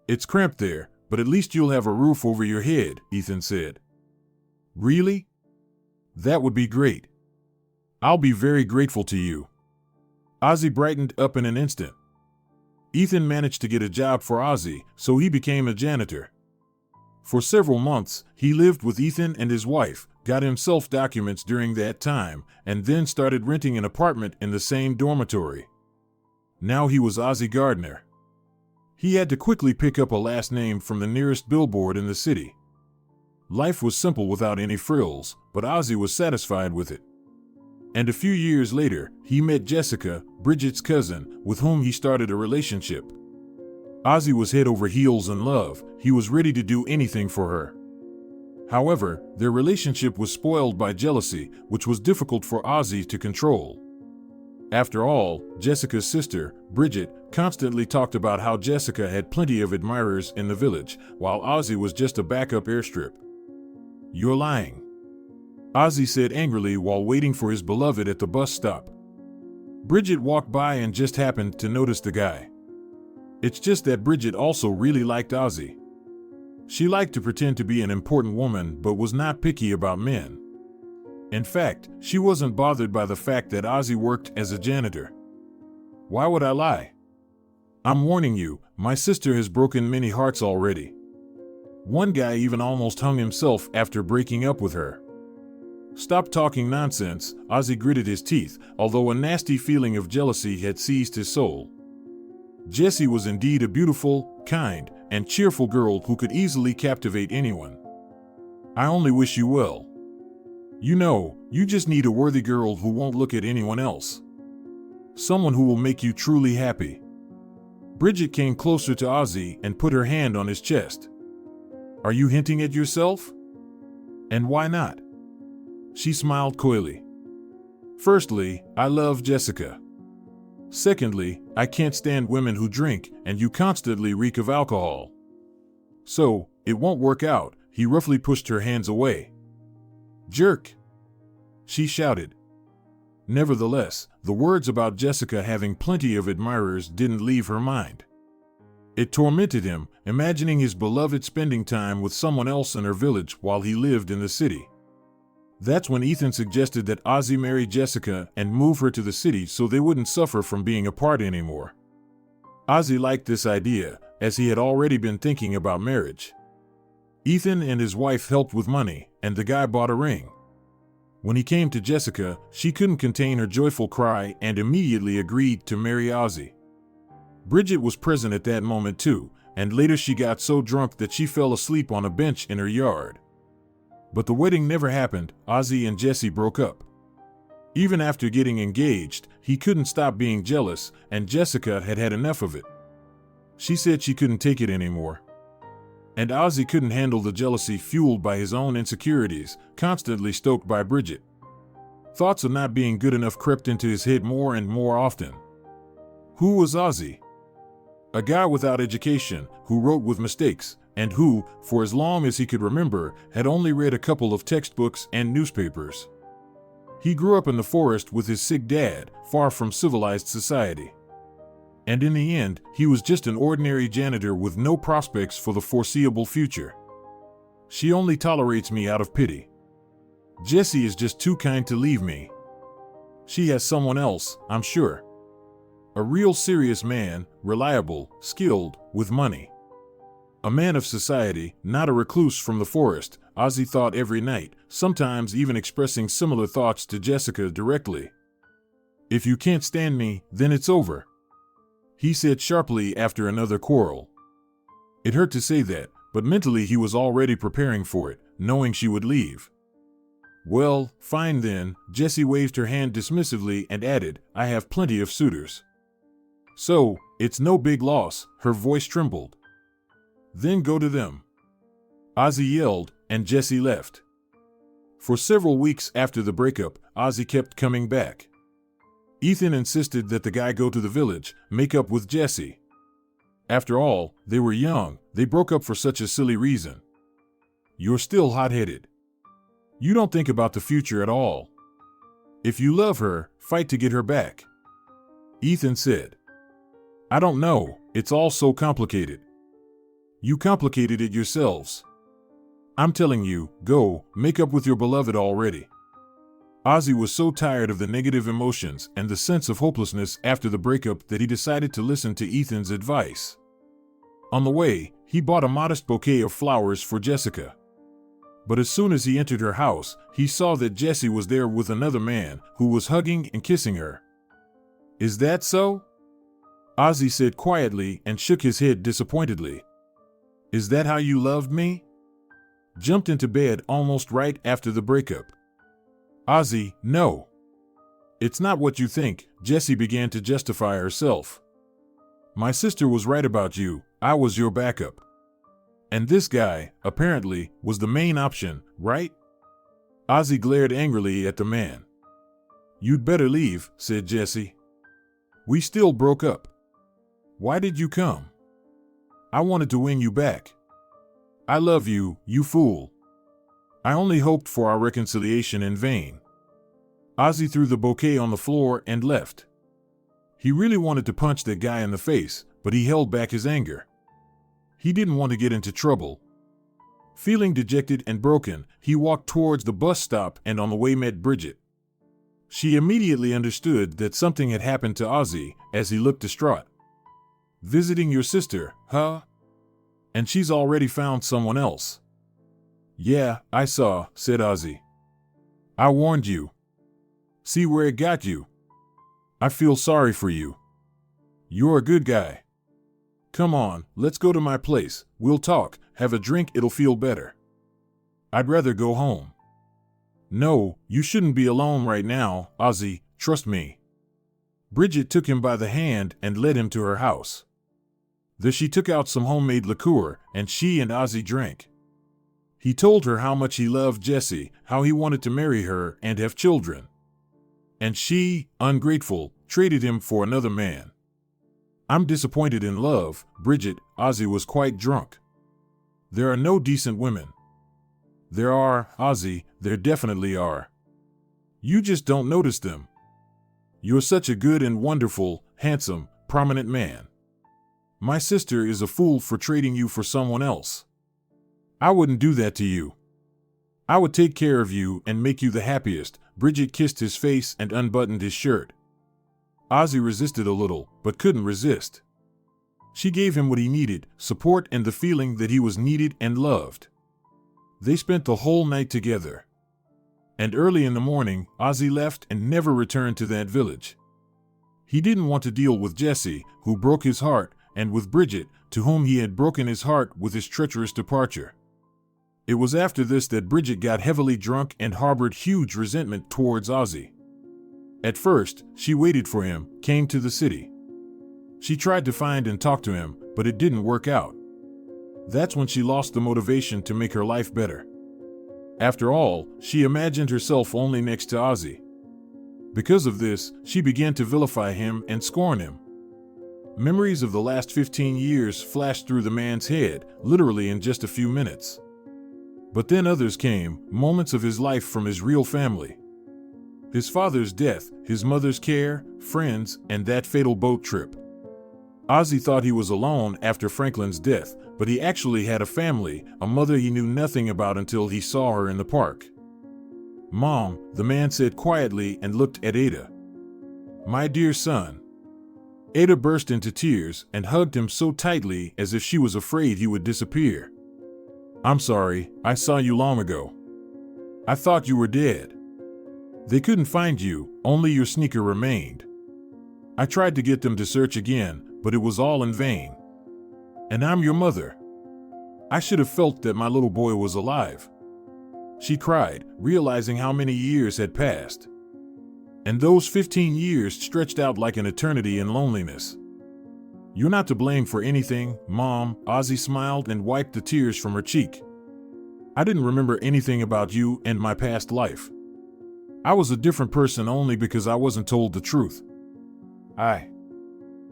It's cramped there, but at least you'll have a roof over your head, Ethan said. Really? That would be great. I'll be very grateful to you. Azie brightened up in an instant. Ethan managed to get a job for Azie, so he became a janitor. For several months, he lived with Ethan and his wife, got himself documents during that time, and then started renting an apartment in the same dormitory. Now he was Azie Gardner. He had to quickly pick up a last name from the nearest billboard in the city. Life was simple without any frills, but Azie was satisfied with it. And a few years later, he met Jessica, Bridget's cousin, with whom he started a relationship. Azie was head over heels in love. He was ready to do anything for her. However, their relationship was spoiled by jealousy, which was difficult for Azie to control. After all, Jessica's sister, Bridget, constantly talked about how Jessica had plenty of admirers in the village, while Azie was just a backup airstrip. "You're lying," Azie said angrily while waiting for his beloved at the bus stop. Bridget walked by and just happened to notice the guy. It's just that Bridget also really liked Azie. She liked to pretend to be an important woman but was not picky about men. In fact, she wasn't bothered by the fact that Azie worked as a janitor. Why would I lie? I'm warning you, my sister has broken many hearts already. One guy even almost hung himself after breaking up with her. Stop talking nonsense, Azie gritted his teeth, although a nasty feeling of jealousy had seized his soul. Jessie was indeed a beautiful, kind, and cheerful girl who could easily captivate anyone. I only wish you well. You know, you just need a worthy girl who won't look at anyone else. Someone who will make you truly happy. Bridget came closer to Azie and put her hand on his chest. Are you hinting at yourself? And why not? She smiled coyly. Firstly, I love Jessica. Secondly, I can't stand women who drink, and you constantly reek of alcohol. So, it won't work out, he roughly pushed her hands away. Jerk! She shouted. Nevertheless, the words about Jessica having plenty of admirers didn't leave her mind. It tormented him, imagining his beloved spending time with someone else in her village while he lived in the city. That's when Ethan suggested that Azie marry Jessica and move her to the city so they wouldn't suffer from being apart anymore. Azie liked this idea, as he had already been thinking about marriage. Ethan and his wife helped with money, and the guy bought a ring. When he came to Jessica, she couldn't contain her joyful cry and immediately agreed to marry Azie. Bridget was present at that moment too, and later she got so drunk that she fell asleep on a bench in her yard. But the wedding never happened. Azie and Jessie broke up. Even after getting engaged, he couldn't stop being jealous, and Jessica had had enough of it. She said she couldn't take it anymore. And Azie couldn't handle the jealousy fueled by his own insecurities, constantly stoked by Bridget. Thoughts of not being good enough crept into his head more and more often. Who was Azie? A guy without education, who wrote with mistakes, and who, for as long as he could remember, had only read a couple of textbooks and newspapers. He grew up in the forest with his sick dad, far from civilized society. And in the end, he was just an ordinary janitor with no prospects for the foreseeable future. She only tolerates me out of pity. Jessie is just too kind to leave me. She has someone else, I'm sure. A real serious man, reliable, skilled, with money. A man of society, not a recluse from the forest, Azie thought every night, sometimes even expressing similar thoughts to Jessica directly. If you can't stand me, then it's over, he said sharply after another quarrel. It hurt to say that, but mentally he was already preparing for it, knowing she would leave. Well, fine then, Jessie waved her hand dismissively and added, I have plenty of suitors. So, it's no big loss, her voice trembled. Then go to them, Azie yelled, and Jessie left. For several weeks after the breakup, Azie kept coming back. Ethan insisted that the guy go to the village, make up with Jessie. After all, they were young, they broke up for such a silly reason. You're still hot-headed. You don't think about the future at all. If you love her, fight to get her back, Ethan said. I don't know, it's all so complicated. You complicated it yourselves. I'm telling you, go, make up with your beloved already. Azie was so tired of the negative emotions and the sense of hopelessness after the breakup that he decided to listen to Ethan's advice. On the way, he bought a modest bouquet of flowers for Jessica. But as soon as he entered her house, he saw that Jessie was there with another man who was hugging and kissing her. Is that so? Azie said quietly and shook his head disappointedly. Is that how you loved me? Jumped into bed almost right after the breakup. Azie, no. It's not what you think, Jessie began to justify herself. My sister was right about you, I was your backup. And this guy, apparently, was the main option, right? Azie glared angrily at the man. You'd better leave, said Jessie. We still broke up. Why did you come? I wanted to win you back. I love you, you fool. I only hoped for our reconciliation in vain. Azie threw the bouquet on the floor and left. He really wanted to punch that guy in the face, but he held back his anger. He didn't want to get into trouble. Feeling dejected and broken, he walked towards the bus stop and on the way met Bridget. She immediately understood that something had happened to Azie as he looked distraught. Visiting your sister, huh? And she's already found someone else. Yeah, I saw, said Azie. I warned you. See where it got you. I feel sorry for you. You're a good guy. Come on, let's go to my place. We'll talk, have a drink, it'll feel better. I'd rather go home. No, you shouldn't be alone right now, Azie, trust me. Bridget took him by the hand and led him to her house. There she took out some homemade liqueur, and she and Azie drank. He told her how much he loved Jessie, how he wanted to marry her and have children. And she, ungrateful, traded him for another man. I'm disappointed in love, Bridget. Azie was quite drunk. There are no decent women. There are, Azie, there definitely are. You just don't notice them. You're such a good and wonderful, handsome, prominent man. My sister is a fool for trading you for someone else. I wouldn't do that to you. I would take care of you and make you the happiest. Bridget kissed his face and unbuttoned his shirt. Azie resisted a little, but couldn't resist. She gave him what he needed, support and the feeling that he was needed and loved. They spent the whole night together. And early in the morning, Azie left and never returned to that village. He didn't want to deal with Jessie, who broke his heart, and with Bridget, to whom he had broken his heart with his treacherous departure. It was after this that Bridget got heavily drunk and harbored huge resentment towards Azie. At first, she waited for him, came to the city. She tried to find and talk to him, but it didn't work out. That's when she lost the motivation to make her life better. After all, she imagined herself only next to Azie. Because of this, she began to vilify him and scorn him. Memories of the last 15 years flashed through the man's head, literally in just a few minutes. But then others came, moments of his life from his real family. His father's death, his mother's care, friends, and that fatal boat trip. Azie thought he was alone after Franklin's death, but he actually had a family, a mother he knew nothing about until he saw her in the park. Mom, the man said quietly and looked at Ada. My dear son. Ada burst into tears and hugged him so tightly as if she was afraid he would disappear. I'm sorry, I saw you long ago. I thought you were dead. They couldn't find you, only your sneaker remained. I tried to get them to search again, but it was all in vain. And I'm your mother. I should have felt that my little boy was alive. She cried, realizing how many years had passed. And those 15 years stretched out like an eternity in loneliness. You're not to blame for anything, Mom. Azie smiled and wiped the tears from her cheek. I didn't remember anything about you and my past life. I was a different person only because I wasn't told the truth. I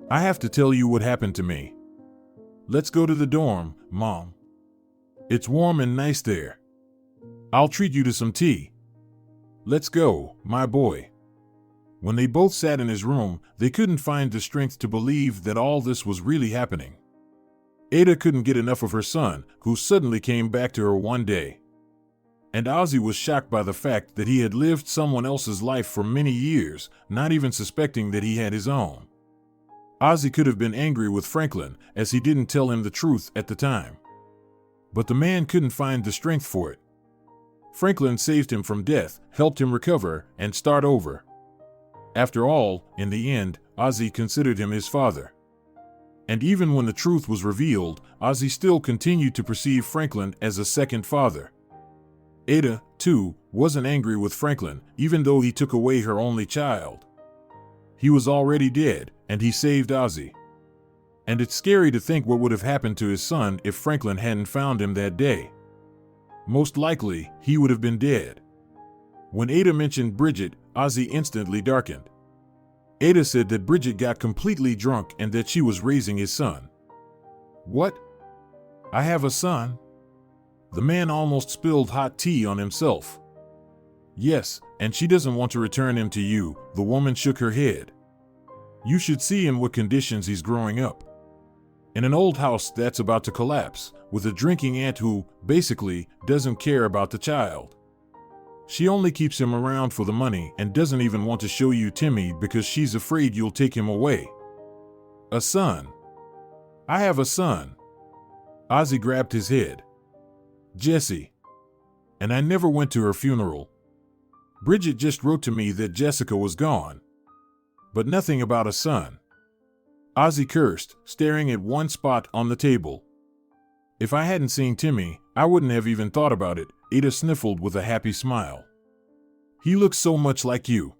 have to tell you what happened to me. Let's go to the dorm, Mom. It's warm and nice there. I'll treat you to some tea. Let's go, my boy. When they both sat in his room, they couldn't find the strength to believe that all this was really happening. Ada couldn't get enough of her son, who suddenly came back to her one day. And Azie was shocked by the fact that he had lived someone else's life for many years, not even suspecting that he had his own. Azie could have been angry with Franklin, as he didn't tell him the truth at the time. But the man couldn't find the strength for it. Franklin saved him from death, helped him recover, and start over. After all, in the end, Azie considered him his father. And even when the truth was revealed, Azie still continued to perceive Franklin as a second father. Ada, too, wasn't angry with Franklin, even though he took away her only child. He was already dead, and he saved Azie. And it's scary to think what would have happened to his son if Franklin hadn't found him that day. Most likely, he would have been dead. When Ada mentioned Bridget, Azie instantly darkened. Ada said that Bridget got completely drunk and that she was raising his son. What? I have a son? The man almost spilled hot tea on himself. Yes, and she doesn't want to return him to you, the woman shook her head. You should see in what conditions he's growing up. In an old house that's about to collapse, with a drinking aunt who, basically, doesn't care about the child. She only keeps him around for the money and doesn't even want to show you Timmy because she's afraid you'll take him away. A son. I have a son. Azie grabbed his head. Jessie. And I never went to her funeral. Bridget just wrote to me that Jessica was gone. But nothing about a son. Azie cursed, staring at one spot on the table. If I hadn't seen Timmy, I wouldn't have even thought about it, Ada sniffled with a happy smile. He looks so much like you.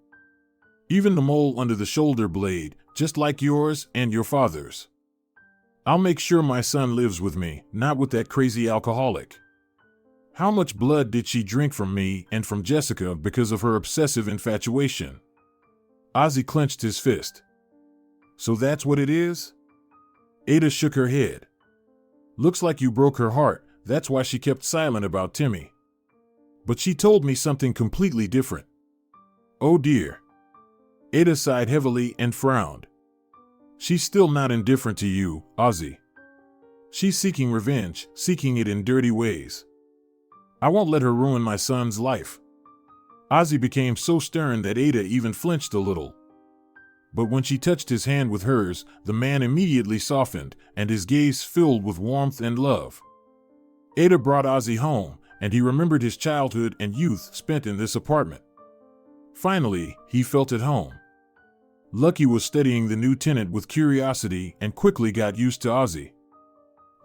Even the mole under the shoulder blade, just like yours and your father's. I'll make sure my son lives with me, not with that crazy alcoholic. How much blood did she drink from me and from Jessica because of her obsessive infatuation? Azie clenched his fist. So that's what it is? Ada shook her head. Looks like you broke her heart, that's why she kept silent about Timmy. But she told me something completely different. Oh dear. Ada sighed heavily and frowned. She's still not indifferent to you, Azie. She's seeking revenge, seeking it in dirty ways. I won't let her ruin my son's life. Azie became so stern that Ada even flinched a little. But when she touched his hand with hers, the man immediately softened, and his gaze filled with warmth and love. Ada brought Azie home, and he remembered his childhood and youth spent in this apartment. Finally, he felt at home. Lucky was studying the new tenant with curiosity and quickly got used to Azie.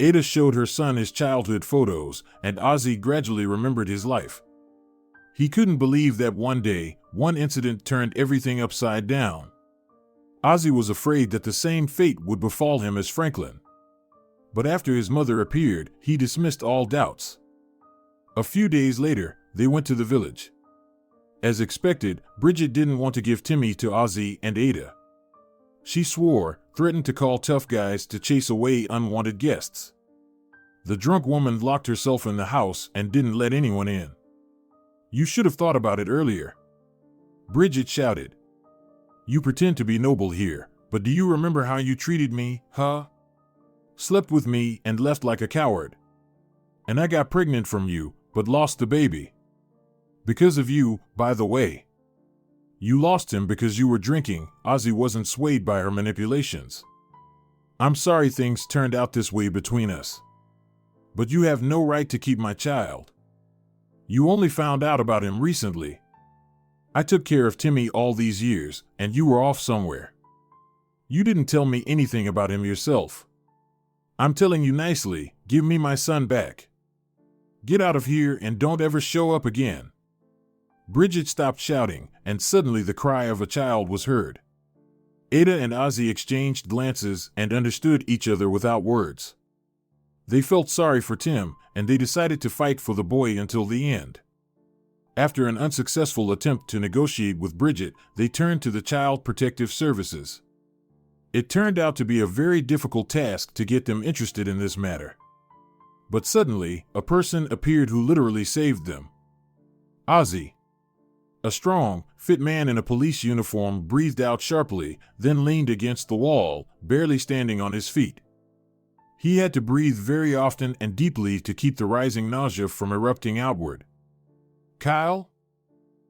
Ada showed her son his childhood photos, and Azie gradually remembered his life. He couldn't believe that one day, one incident turned everything upside down. Azie was afraid that the same fate would befall him as Franklin. But after his mother appeared, he dismissed all doubts. A few days later, they went to the village. As expected, Bridget didn't want to give Timmy to Azie and Ada. She swore, threatened to call tough guys to chase away unwanted guests. The drunk woman locked herself in the house and didn't let anyone in. You should have thought about it earlier. Bridget shouted. You pretend to be noble here, but do you remember how you treated me, huh? Slept with me and left like a coward. And I got pregnant from you, but lost the baby. Because of you, by the way. You lost him because you were drinking. Azie wasn't swayed by her manipulations. I'm sorry things turned out this way between us. But you have no right to keep my child. You only found out about him recently. I took care of Timmy all these years, and you were off somewhere. You didn't tell me anything about him yourself. I'm telling you nicely, give me my son back. Get out of here and don't ever show up again. Bridget stopped shouting, and suddenly the cry of a child was heard. Ada and Azie exchanged glances and understood each other without words. They felt sorry for Tim, and they decided to fight for the boy until the end. After an unsuccessful attempt to negotiate with Bridget, they turned to the Child Protective Services. It turned out to be a very difficult task to get them interested in this matter. But suddenly, a person appeared who literally saved them. Azie. A strong, fit man in a police uniform breathed out sharply, then leaned against the wall, barely standing on his feet. He had to breathe very often and deeply to keep the rising nausea from erupting outward. Kyle?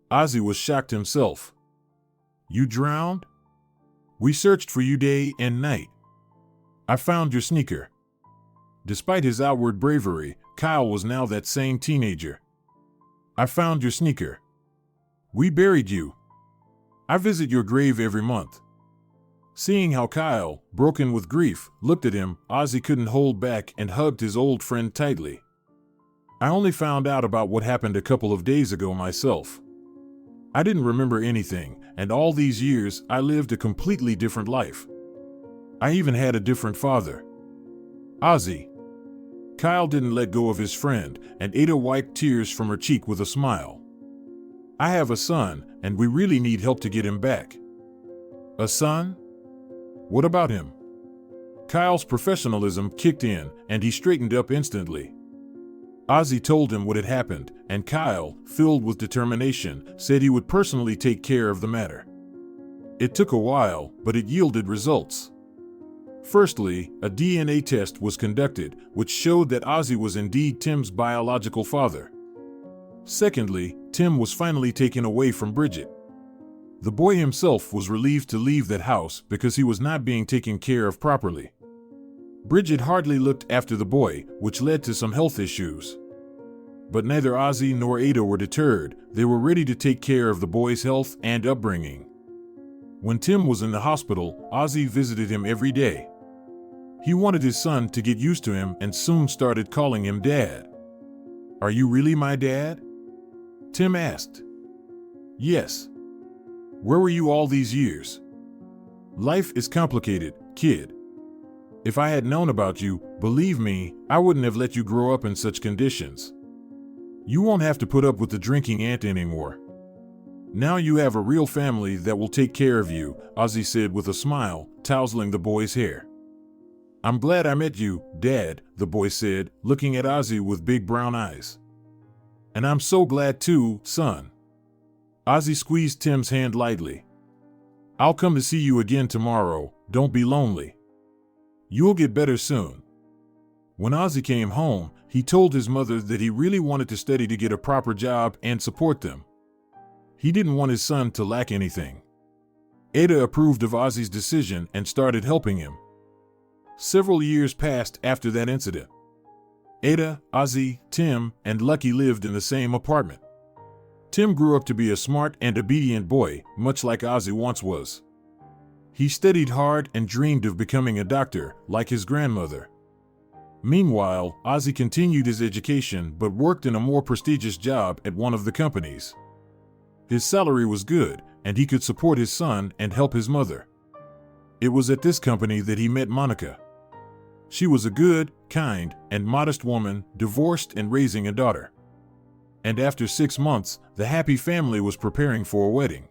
Azie was shocked himself. You drowned? We searched for you day and night. I found your sneaker. Despite his outward bravery, Kyle was now that same teenager. I found your sneaker. We buried you. I visit your grave every month. Seeing how Kyle, broken with grief, looked at him, Azie couldn't hold back and hugged his old friend tightly. I only found out about what happened a couple of days ago myself. I didn't remember anything, and all these years I lived a completely different life. I even had a different father. Azie. Kyle didn't let go of his friend, and Ada wiped tears from her cheek with a smile. I have a son, and we really need help to get him back. A son? What about him? Kyle's professionalism kicked in, and he straightened up instantly. Azie told him what had happened, and Kyle, filled with determination, said he would personally take care of the matter. It took a while, but it yielded results. Firstly, a DNA test was conducted, which showed that Azie was indeed Tim's biological father. Secondly, Tim was finally taken away from Bridget. The boy himself was relieved to leave that house because he was not being taken care of properly. Bridget hardly looked after the boy, which led to some health issues. But neither Azie nor Ada were deterred. They were ready to take care of the boy's health and upbringing. When Tim was in the hospital, Azie visited him every day. He wanted his son to get used to him and soon started calling him Dad. "Are you really my dad?" Tim asked. "Yes." "Where were you all these years?" "Life is complicated, kid. If I had known about you, believe me, I wouldn't have let you grow up in such conditions. You won't have to put up with the drinking aunt anymore. Now you have a real family that will take care of you," Azie said with a smile, tousling the boy's hair. "I'm glad I met you, Dad," the boy said, looking at Azie with big brown eyes. "And I'm so glad too, son." Azie squeezed Tim's hand lightly. "I'll come to see you again tomorrow, don't be lonely. You'll get better soon." When Azie came home, he told his mother that he really wanted to study to get a proper job and support them. He didn't want his son to lack anything. Ada approved of Azie's decision and started helping him. Several years passed after that incident. Ada, Azie, Tim, and Lucky lived in the same apartment. Tim grew up to be a smart and obedient boy, much like Azie once was. He studied hard and dreamed of becoming a doctor, like his grandmother. Meanwhile, Azie continued his education but worked in a more prestigious job at one of the companies. His salary was good, and he could support his son and help his mother. It was at this company that he met Monica. She was a good, kind, and modest woman, divorced and raising a daughter. And after 6 months, the happy family was preparing for a wedding.